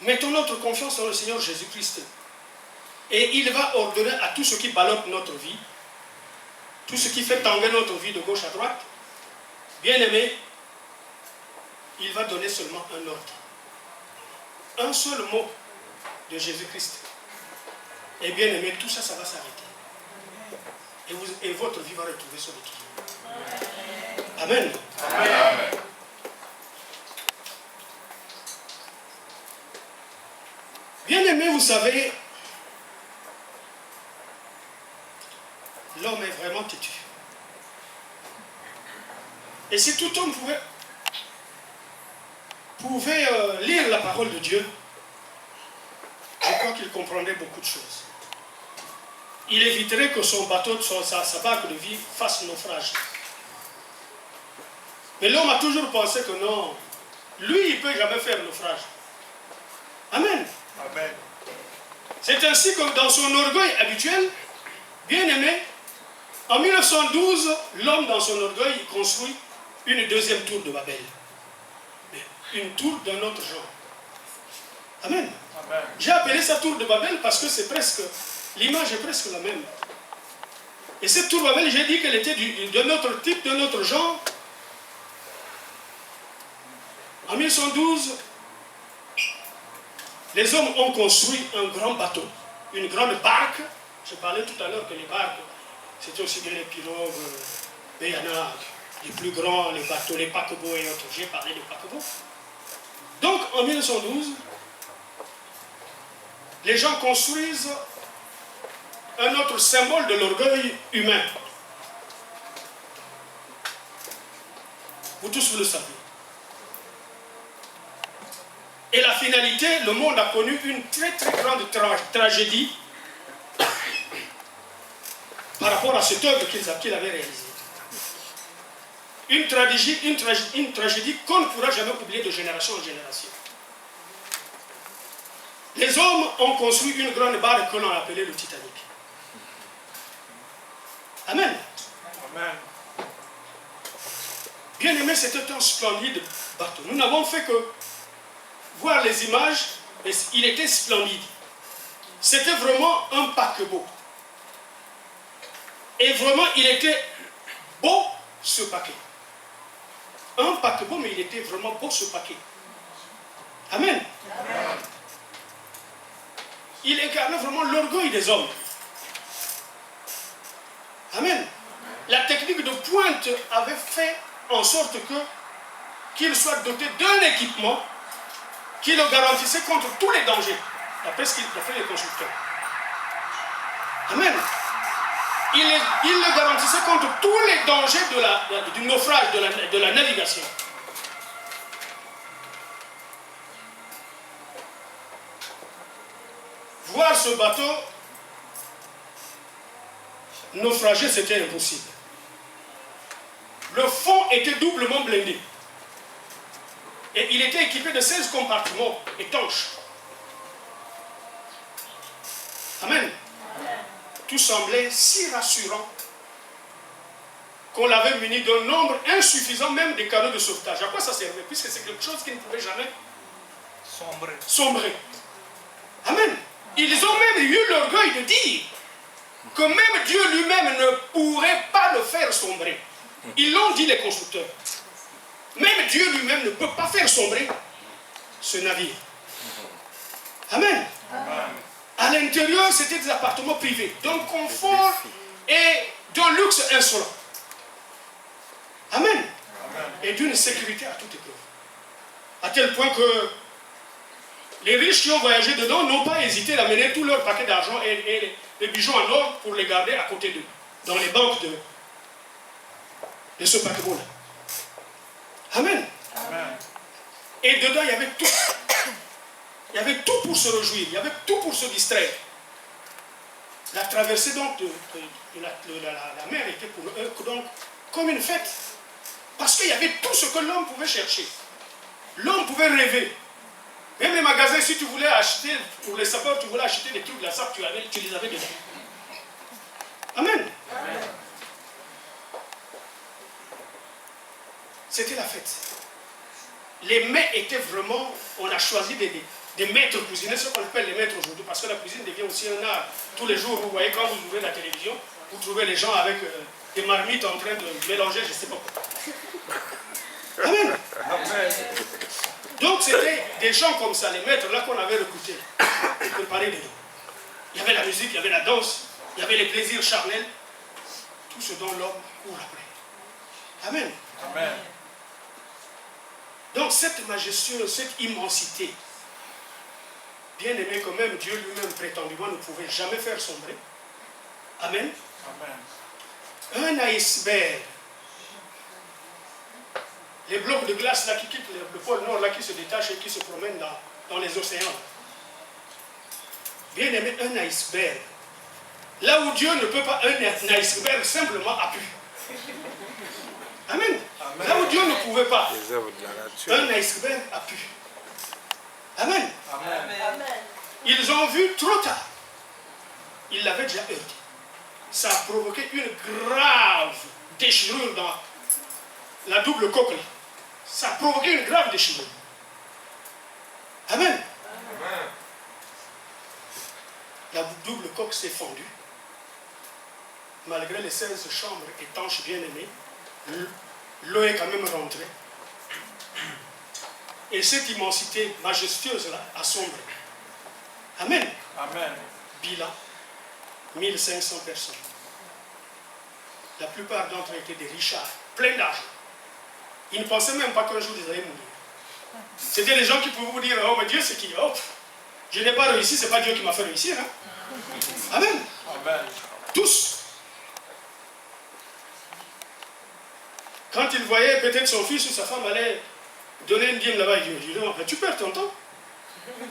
Speaker 1: Mettons notre confiance dans le Seigneur Jésus-Christ. Et il va ordonner à tout ce qui ballotte notre vie, tout ce qui fait tanguer notre vie de gauche à droite, bien-aimé, il va donner seulement un ordre. Un seul mot de Jésus-Christ. Et bien-aimé, tout ça, ça va s'arrêter. Et votre vie va retrouver son équilibre. Amen.
Speaker 2: Amen.
Speaker 1: Bien-aimé, vous savez, l'homme est vraiment têtu. Et si tout homme pouvait lire la parole de Dieu, je crois qu'il comprendrait beaucoup de choses. Il éviterait que son bateau, sa barque de vie fasse naufrage. Mais l'homme a toujours pensé que non, lui, il ne peut jamais faire naufrage. Amen.
Speaker 2: Amen.
Speaker 1: C'est ainsi que dans son orgueil habituel, bien aimé, en 1912, l'homme dans son orgueil construit une deuxième tour de Babel. Mais une tour d'un autre genre. Amen.
Speaker 2: Amen.
Speaker 1: J'ai appelé ça tour de Babel parce que c'est presque, l'image est presque la même. Et cette tour de Babel, j'ai dit qu'elle était d'un autre type, d'un autre genre. En 1912, les hommes ont construit un grand bateau, une grande barque. Je parlais tout à l'heure que les barques, c'était aussi bien les pirogues, mais il y en a les plus grands, les bateaux, les paquebots et autres. J'ai parlé de paquebots. Donc en 1912, les gens construisent un autre symbole de l'orgueil humain. Vous tous, vous le savez. Et la finalité, le monde a connu une très très grande tragédie par rapport à cette œuvre qu'il avait réalisée. Une tragédie qu'on ne pourra jamais oublier de génération en génération. Les hommes ont construit une grande barque que l'on appelait le Titanic. Amen.
Speaker 2: Amen.
Speaker 1: Bien aimé, c'était un splendide bateau. Nous n'avons fait que voir les images, mais il était splendide. C'était vraiment un paquebot. Et vraiment, il était beau ce paquet. Un paquebot, mais il était vraiment beau ce paquet. Amen.
Speaker 2: Amen.
Speaker 1: Il incarnait vraiment l'orgueil des hommes. Amen. La technique de pointe avait fait en sorte qu'il soit doté d'un équipement qui le garantissait contre tous les dangers, d'après ce qu'il a fait les constructeurs. Amen. Il le garantissait contre tous les dangers du naufrage, de la navigation. Voir ce bateau naufrager, c'était impossible. Le fond était doublement blindé. Et il était équipé de 16 compartiments étanches. Amen. Tout semblait si rassurant qu'on l'avait muni d'un nombre insuffisant même des canaux de sauvetage. À quoi ça servait? Puisque c'est quelque chose qui ne pouvait jamais sombrer. Amen. Ils ont même eu l'orgueil de dire que même Dieu lui-même ne pourrait pas le faire sombrer. Ils l'ont dit, les constructeurs. Même Dieu lui-même ne peut pas faire sombrer ce navire. Amen.
Speaker 2: Amen.
Speaker 1: À l'intérieur, c'était des appartements privés, d'un confort et d'un luxe insolent. Amen.
Speaker 2: Amen.
Speaker 1: Et d'une sécurité à toute épreuve. À tel point que les riches qui ont voyagé dedans n'ont pas hésité à mener tout leur paquet d'argent et les bijoux en or pour les garder à côté d'eux, dans les banques de ce paquebot-là. Amen.
Speaker 2: Amen.
Speaker 1: Et dedans, il y avait tout. Il y avait tout pour se réjouir, il y avait tout pour se distraire. La traversée donc de la mer était pour eux donc comme une fête. Parce qu'il y avait tout ce que l'homme pouvait chercher. L'homme pouvait rêver. Même les magasins, si tu voulais acheter, pour les sapeurs, tu voulais acheter des trucs de la sape, tu les avais dedans. Amen. Amen. C'était la fête. Les mets étaient vraiment, on a choisi des maîtres cuisiniers, ce qu'on appelle les maîtres aujourd'hui, parce que la cuisine devient aussi un art. Tous les jours, vous voyez, quand vous ouvrez la télévision, vous trouvez les gens avec des marmites en train de mélanger, je ne sais pas quoi. Amen. Amen. Donc c'était des gens comme ça, les maîtres là qu'on avait recrutés, préparés dedans. Il y avait la musique, il y avait la danse, il y avait les plaisirs charnels, tout ce dont l'homme court après. Amen. Amen. Donc cette majestueuse, cette immensité, bien aimé quand même, Dieu lui-même prétendument ne pouvait jamais faire sombrer. Amen. Amen. Un iceberg, les blocs de glace là qui quittent le pôle Nord là qui se détachent et qui se promènent dans les océans. Bien aimé, un iceberg. Là où Dieu ne peut pas, un iceberg simplement appuie. Amen. Amen. Là où Dieu ne pouvait pas, un iceberg appuie. Amen. Amen. Amen. Ils ont vu trop tard. Ils l'avaient déjà heurté. Ça a provoqué une grave déchirure dans la double coque. Ça a provoqué une grave déchirure. Amen. Amen. La double coque s'est fondue. Malgré les 16 chambres étanches bien aimées, l'eau est quand même rentrée. Et cette immensité majestueuse-là a sombré. Amen. Amen. Bilan, 1500 personnes. La plupart d'entre eux étaient des richards, pleins d'argent. Ils ne pensaient même pas qu'un jour ils allaient mourir. C'était des gens qui pouvaient vous dire, oh mais Dieu c'est qui? Oh, je n'ai pas réussi, c'est pas Dieu qui m'a fait réussir. Hein? Amen. Amen. Tous. Quand il voyait peut-être son fils ou sa femme aller donner une dîme là-bas, il dit, non, tu perds ton temps.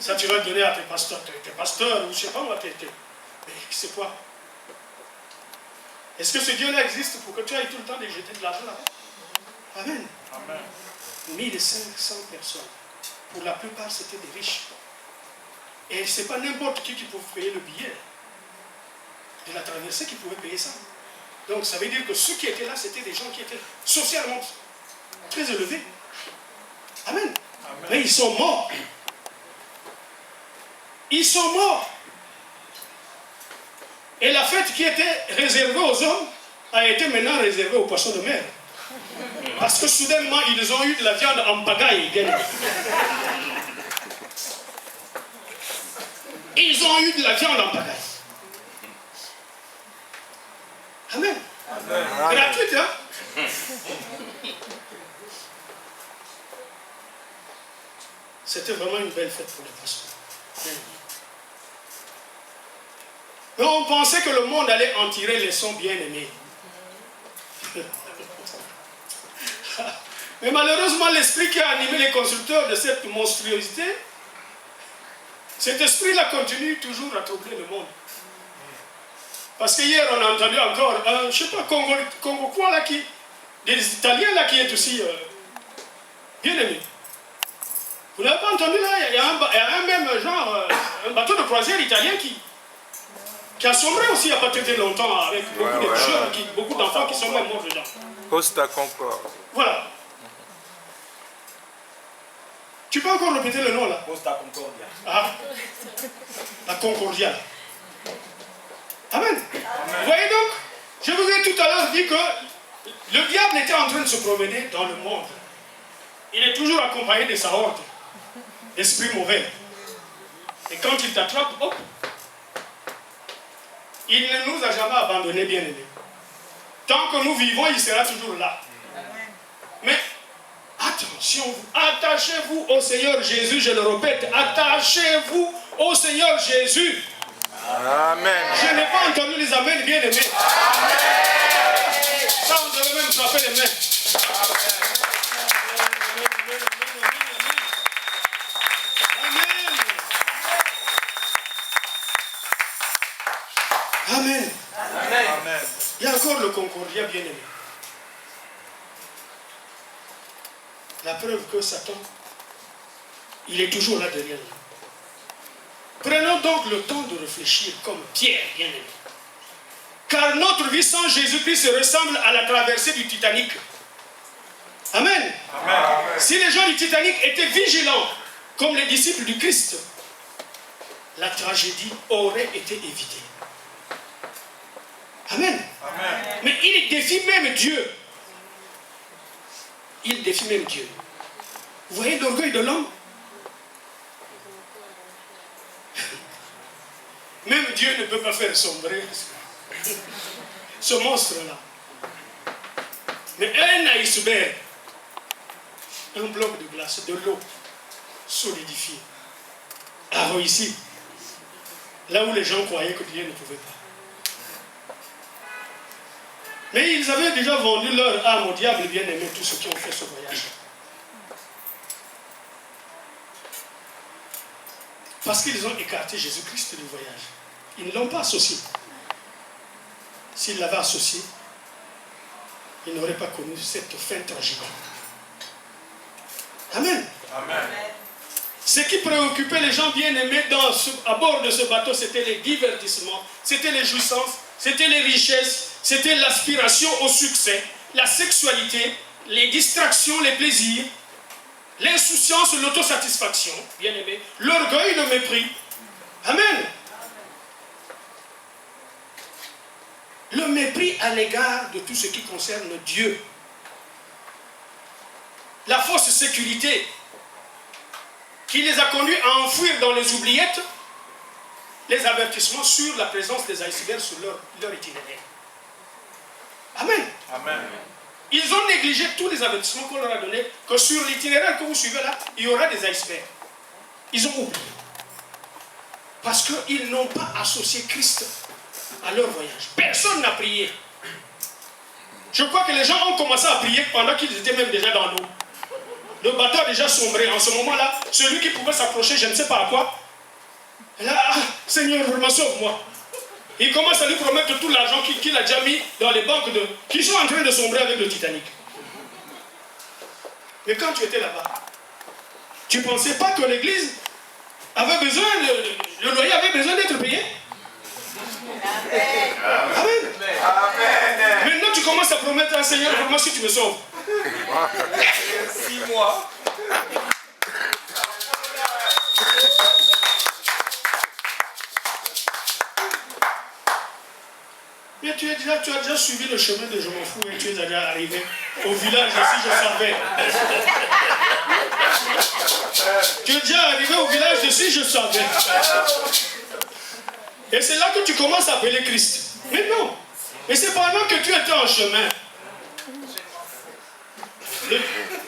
Speaker 1: Ça, tu vas le donner à tes pasteurs ou je ne sais pas moi, mais c'est quoi? Est-ce que ce Dieu-là existe pour que tu ailles tout le temps de jeter de l'argent là-bas? Amen. Amen. 1500 personnes. Pour la plupart, c'était des riches. Et ce n'est pas n'importe qui pouvait payer le billet de la traversée qui pouvait payer ça. Donc ça veut dire que ceux qui étaient là, c'était des gens qui étaient socialement très élevés. Amen. Amen. Mais ils sont morts. Ils sont morts. Et la fête qui était réservée aux hommes a été maintenant réservée aux poissons de mer. Parce que soudainement, ils ont eu de la viande en pagaille. Ils ont eu de la viande en pagaille. Amen. Amen. Gratuite, hein? C'était vraiment une belle fête pour les pasteurs. Mais on pensait que le monde allait en tirer les leçons bien aimés. Mais malheureusement, l'esprit qui a animé les constructeurs de cette monstruosité, cet esprit-là continue toujours à troubler le monde. Parce que hier, on a entendu encore, je ne sais pas, Congo quoi là, des Italiens là qui est aussi bien aimé. Vous n'avez pas entendu là, il y a un même genre, un bateau de croisière italien qui a sombré aussi il n'y a pas très longtemps avec beaucoup de jeunes, beaucoup d'enfants qui sont même morts dedans.
Speaker 3: Costa Concorde.
Speaker 1: Voilà. Tu peux encore répéter le nom là?
Speaker 2: Costa Concordia.
Speaker 1: Ah, la Concordia. Amen. Amen. Vous voyez donc, je vous ai tout à l'heure dit que le diable était en train de se promener dans le monde. Il est toujours accompagné de sa horde d'esprits mauvais. Et quand il t'attrape, hop, il ne nous a jamais abandonnés, bien aimés. Tant que nous vivons, il sera toujours là. Mais attention, attachez-vous au Seigneur Jésus, je le répète, attachez-vous au Seigneur Jésus.
Speaker 3: Amen.
Speaker 1: Je n'ai pas entendu les amens bien aimés. Amen. Ça, on devait même frapper les mains. Amen. Il y a encore le Concordia bien-aimé. La preuve que Satan, il est toujours là derrière nous. Prenons donc le temps de réfléchir comme Pierre, bien-aimé. Car notre vie sans Jésus-Christ ressemble à la traversée du Titanic. Amen.
Speaker 2: Amen.
Speaker 1: Si les gens du Titanic étaient vigilants, comme les disciples du Christ, la tragédie aurait été évitée. Amen.
Speaker 2: Amen.
Speaker 1: Mais il défie même Dieu. Il défie même Dieu. Vous voyez l'orgueil de l'homme? Même Dieu ne peut pas faire sombrer ce monstre-là. Mais un iceberg, un bloc de glace, de l'eau solidifiée, a réussi là où les gens croyaient que Dieu ne pouvait pas. Mais ils avaient déjà vendu leur âme au diable, bien aimé, tous ceux qui ont fait ce voyage. Parce qu'ils ont écarté Jésus-Christ du voyage. Ils ne l'ont pas associé. S'ils l'avaient associé, ils n'auraient pas connu cette fin tragique. Amen.
Speaker 2: Amen.
Speaker 1: Ce qui préoccupait les gens bien-aimés à bord de ce bateau, c'était les divertissements, c'était les jouissances, c'était les richesses, c'était l'aspiration au succès, la sexualité, les distractions, les plaisirs, l'insouciance, l'autosatisfaction, bien-aimés, l'orgueil, le mépris. Amen. Le mépris à l'égard de tout ce qui concerne Dieu. La fausse sécurité qui les a conduits à enfouir dans les oubliettes les avertissements sur la présence des icebergs sur leur itinéraire. Amen.
Speaker 2: Amen.
Speaker 1: Ils ont négligé tous les avertissements qu'on leur a donnés, que sur l'itinéraire que vous suivez là, il y aura des icebergs. Ils ont oublié. Parce qu'ils n'ont pas associé Christ à leur voyage. Personne n'a prié. Je crois que les gens ont commencé à prier pendant qu'ils étaient même déjà dans l'eau. Le bateau a déjà sombré. En ce moment-là, celui qui pouvait s'approcher, je ne sais pas à quoi, là, Seigneur, vraiment sauve-moi. Il commence à lui promettre tout l'argent qu'il a déjà mis dans les banques qui sont en train de sombrer avec le Titanic. Mais quand tu étais là-bas, tu ne pensais pas que l'église avait besoin, le loyer avait besoin d'être payé? Amen. Amen. Amen. Maintenant tu commences à promettre à un Seigneur, vraiment si tu me sauves.
Speaker 2: 6 mois.
Speaker 1: Mais tu as déjà suivi le chemin de Je m'en fous et tu es déjà arrivé au village si je savais. Tu es déjà arrivé au village de si je savais. Et c'est là que tu commences à appeler Christ. Mais non. Mais c'est pendant que tu étais en chemin.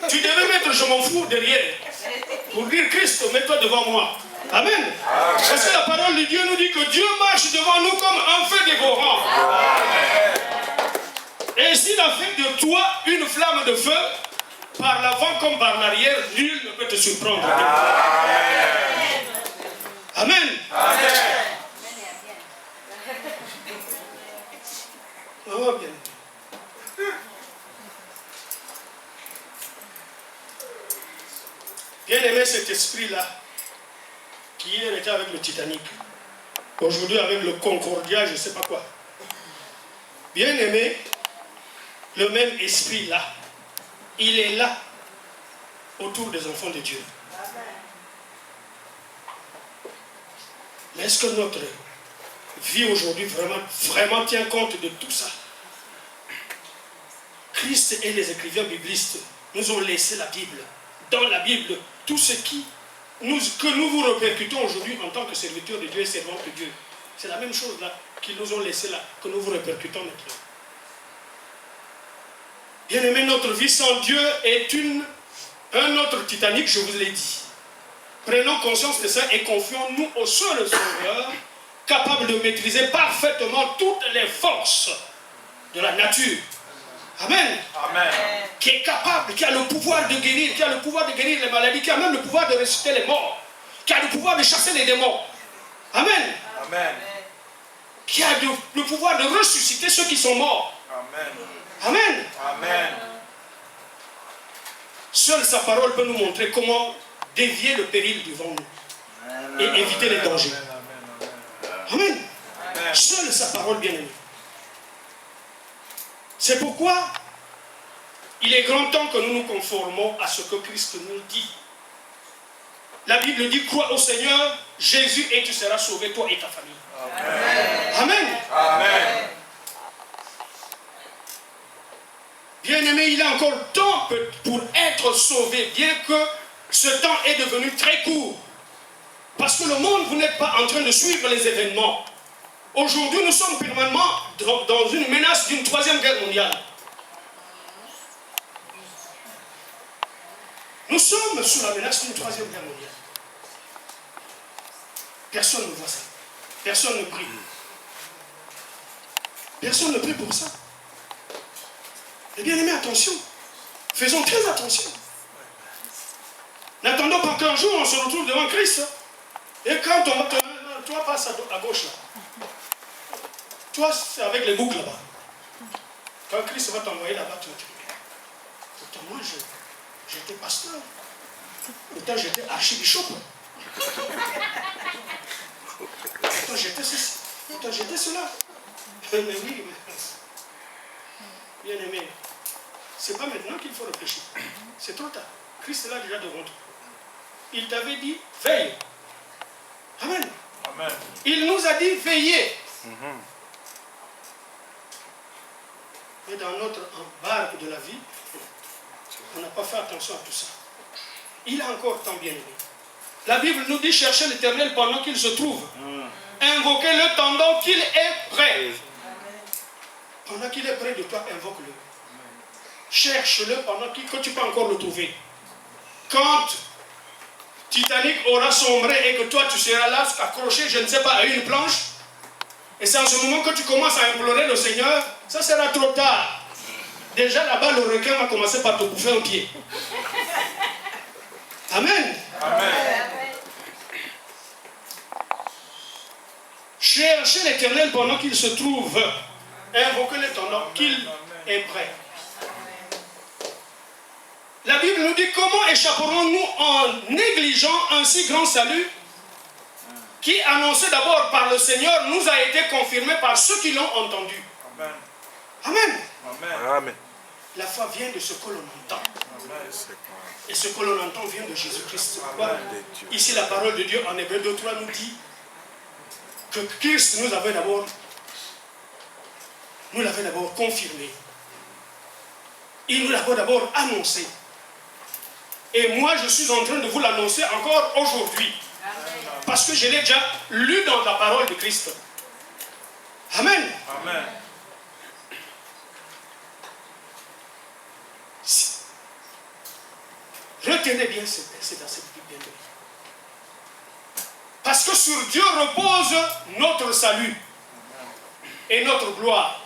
Speaker 1: Tu devais mettre Je m'en fous derrière. Pour dire Christ, mets-toi devant moi. Amen. Parce que la parole de Dieu nous dit que Dieu marche devant nous comme un feu dévorant. Et s'il a fait de toi une flamme de feu, par l'avant comme par l'arrière, nul ne peut te surprendre. Amen. Amen. Oh, bien. Bien aimé cet esprit-là, qui hier était avec le Titanic, aujourd'hui avec le Concordia, je ne sais pas quoi. Bien aimé, le même esprit-là, il est là, autour des enfants de Dieu. Mais est-ce que notre vie aujourd'hui vraiment tient compte de tout ça? Christ et les écrivains biblistes nous ont laissé la Bible. Dans la Bible, tout ce que nous vous répercutons aujourd'hui en tant que serviteurs de Dieu et servants de Dieu, c'est la même chose là qu'ils nous ont laissé là, que nous vous répercutons maintenant. Bien aimé, notre vie sans Dieu est un autre Titanic, je vous l'ai dit. Prenons conscience de ça et confions-nous au seul Sauveur, capable de maîtriser parfaitement toutes les forces de la nature. Amen.
Speaker 2: Amen.
Speaker 1: Qui est capable, qui a le pouvoir de guérir, qui a le pouvoir de guérir les maladies, qui a même le pouvoir de ressusciter les morts, qui a le pouvoir de chasser les démons. Amen.
Speaker 2: Amen.
Speaker 1: qui a le pouvoir de ressusciter ceux qui sont morts.
Speaker 2: Amen.
Speaker 1: Amen.
Speaker 2: Amen.
Speaker 1: Seule sa parole peut nous montrer comment dévier le péril devant nous et éviter les dangers. Amen. Seule sa parole, bien-aimée. C'est pourquoi il est grand temps que nous nous conformons à ce que Christ nous dit. La Bible dit, crois au Seigneur Jésus et tu seras sauvé, toi et ta famille. Amen. Amen.
Speaker 2: Amen.
Speaker 1: Bien-aimé, il a encore temps pour être sauvé, bien que ce temps est devenu très court. Parce que le monde, vous n'êtes pas en train de suivre les événements. Aujourd'hui, nous sommes permanemment dans une menace d'une 3e guerre mondiale. Nous sommes sous la menace d'une 3e guerre mondiale. Personne ne voit ça. Personne ne prie. Personne ne prie pour ça. Et bien aimé, attention. Faisons très attention. N'attendons pas qu'un jour on se retrouve devant Christ. Et quand on va te... Toi, passe à gauche là. Toi, c'est avec les boucles là-bas. Quand Christ va t'envoyer là-bas, tu vas te dire, pourtant moi, j'étais pasteur. Pourtant, j'étais archibishop. Pourtant, j'étais ceci. Pourtant, j'étais cela. Mais oui, bien aimé, c'est pas maintenant qu'il faut réfléchir. C'est trop tard. Christ est là déjà devant toi. Il t'avait dit, veille. Amen.
Speaker 2: Amen.
Speaker 1: Il nous a dit, veillez. Mais dans notre barque de la vie, on n'a pas fait attention à tout ça. Il a encore tant bien aimé. La Bible nous dit, cherchez l'Éternel pendant qu'il se trouve. Invoquez-le pendant qu'il est prêt. Pendant qu'il est près de toi, invoque-le. Cherche-le pendant que tu peux encore le trouver. Quand Titanic aura sombré et que toi tu seras là accroché, je ne sais pas, à une planche, et c'est en ce moment que tu commences à implorer le Seigneur, ça sera trop tard. Déjà là-bas, le requin va commencer par te bouffer un pied. Amen.
Speaker 2: Amen.
Speaker 1: Cherchez l'Éternel pendant qu'il se trouve. Invoquez-le pendant qu'il est prêt. La Bible nous dit comment échapperons-nous en négligeant un si grand salut qui, annoncé d'abord par le Seigneur, nous a été confirmé par ceux qui l'ont entendu.
Speaker 2: Amen.
Speaker 1: Amen.
Speaker 2: Amen.
Speaker 3: Amen.
Speaker 1: La foi vient de ce que l'on entend.
Speaker 2: Amen.
Speaker 1: Et ce que l'on entend vient de Jésus-Christ. Ici, la parole de Dieu en Hébreux 2:3 nous dit que Christ nous l'avait d'abord confirmé. Il nous l'avait d'abord annoncé. Et moi, je suis en train de vous l'annoncer encore aujourd'hui. Parce que je l'ai déjà lu dans la parole de Christ. Amen.
Speaker 2: Amen.
Speaker 1: Retenez bien ces versets bien. Parce que sur Dieu repose notre salut et notre gloire.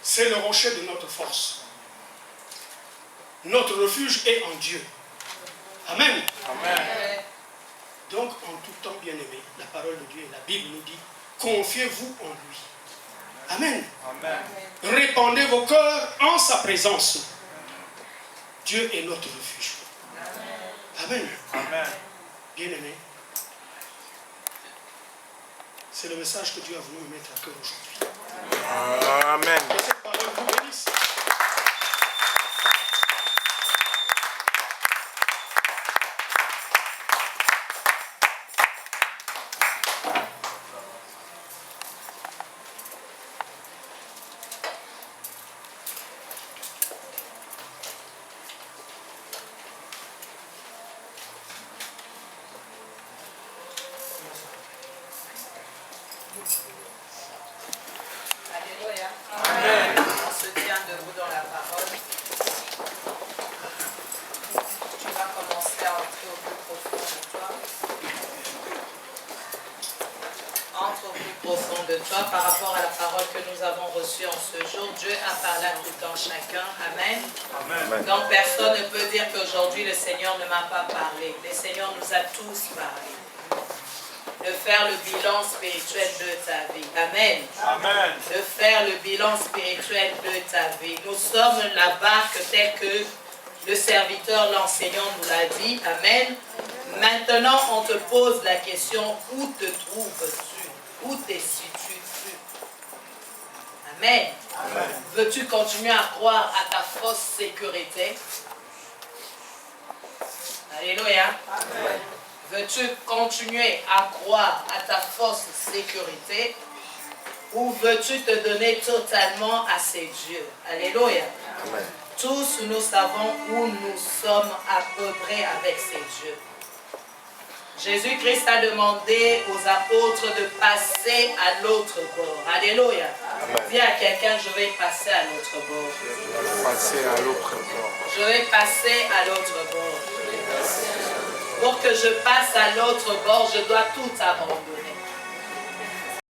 Speaker 1: C'est le rocher de notre force. Notre refuge est en Dieu. Amen.
Speaker 2: Amen.
Speaker 1: Donc, en tout temps, bien-aimé, la parole de Dieu et la Bible nous dit, confiez-vous en lui. Amen.
Speaker 2: Amen.
Speaker 1: Répandez vos cœurs en sa présence. Dieu est notre refuge. Amen.
Speaker 2: Amen.
Speaker 1: Bien-aimé, c'est le message que Dieu a voulu me mettre à cœur aujourd'hui.
Speaker 3: Amen.
Speaker 1: Que cette parole vous bénisse.
Speaker 4: Alléluia. Amen. On se tient debout dans la parole. Tu vas commencer à entrer au plus profond de toi. Entre au plus profond de toi par rapport à la parole que nous avons reçue en ce jour. Dieu a parlé à tout en chacun. Amen.
Speaker 2: Amen.
Speaker 4: Donc personne ne peut dire qu'aujourd'hui le Seigneur ne m'a pas parlé. Le Seigneur nous a tous parlé. de faire le bilan spirituel de ta vie. Amen.
Speaker 2: Amen.
Speaker 4: De faire le bilan spirituel de ta vie. Nous sommes la barque telle que le serviteur, l'enseignant nous l'a dit. Amen. Maintenant, on te pose la question, où te trouves-tu? Où te situes-tu? Amen.
Speaker 2: Amen.
Speaker 4: Veux-tu continuer à croire à ta fausse sécurité? Alléluia.
Speaker 2: Amen.
Speaker 4: Veux-tu continuer à croire à ta fausse sécurité? Ou veux-tu te donner totalement à ces dieux? Alléluia.
Speaker 3: Amen.
Speaker 4: Tous nous savons où nous sommes à peu près avec ces dieux. Jésus-Christ a demandé aux apôtres de passer à l'autre bord. Alléluia.
Speaker 3: Amen.
Speaker 4: Dis à quelqu'un, je vais passer à l'autre bord.
Speaker 3: Passer à l'autre bord.
Speaker 4: Je vais passer à l'autre bord. Pour que je passe à l'autre bord, je dois tout abandonner.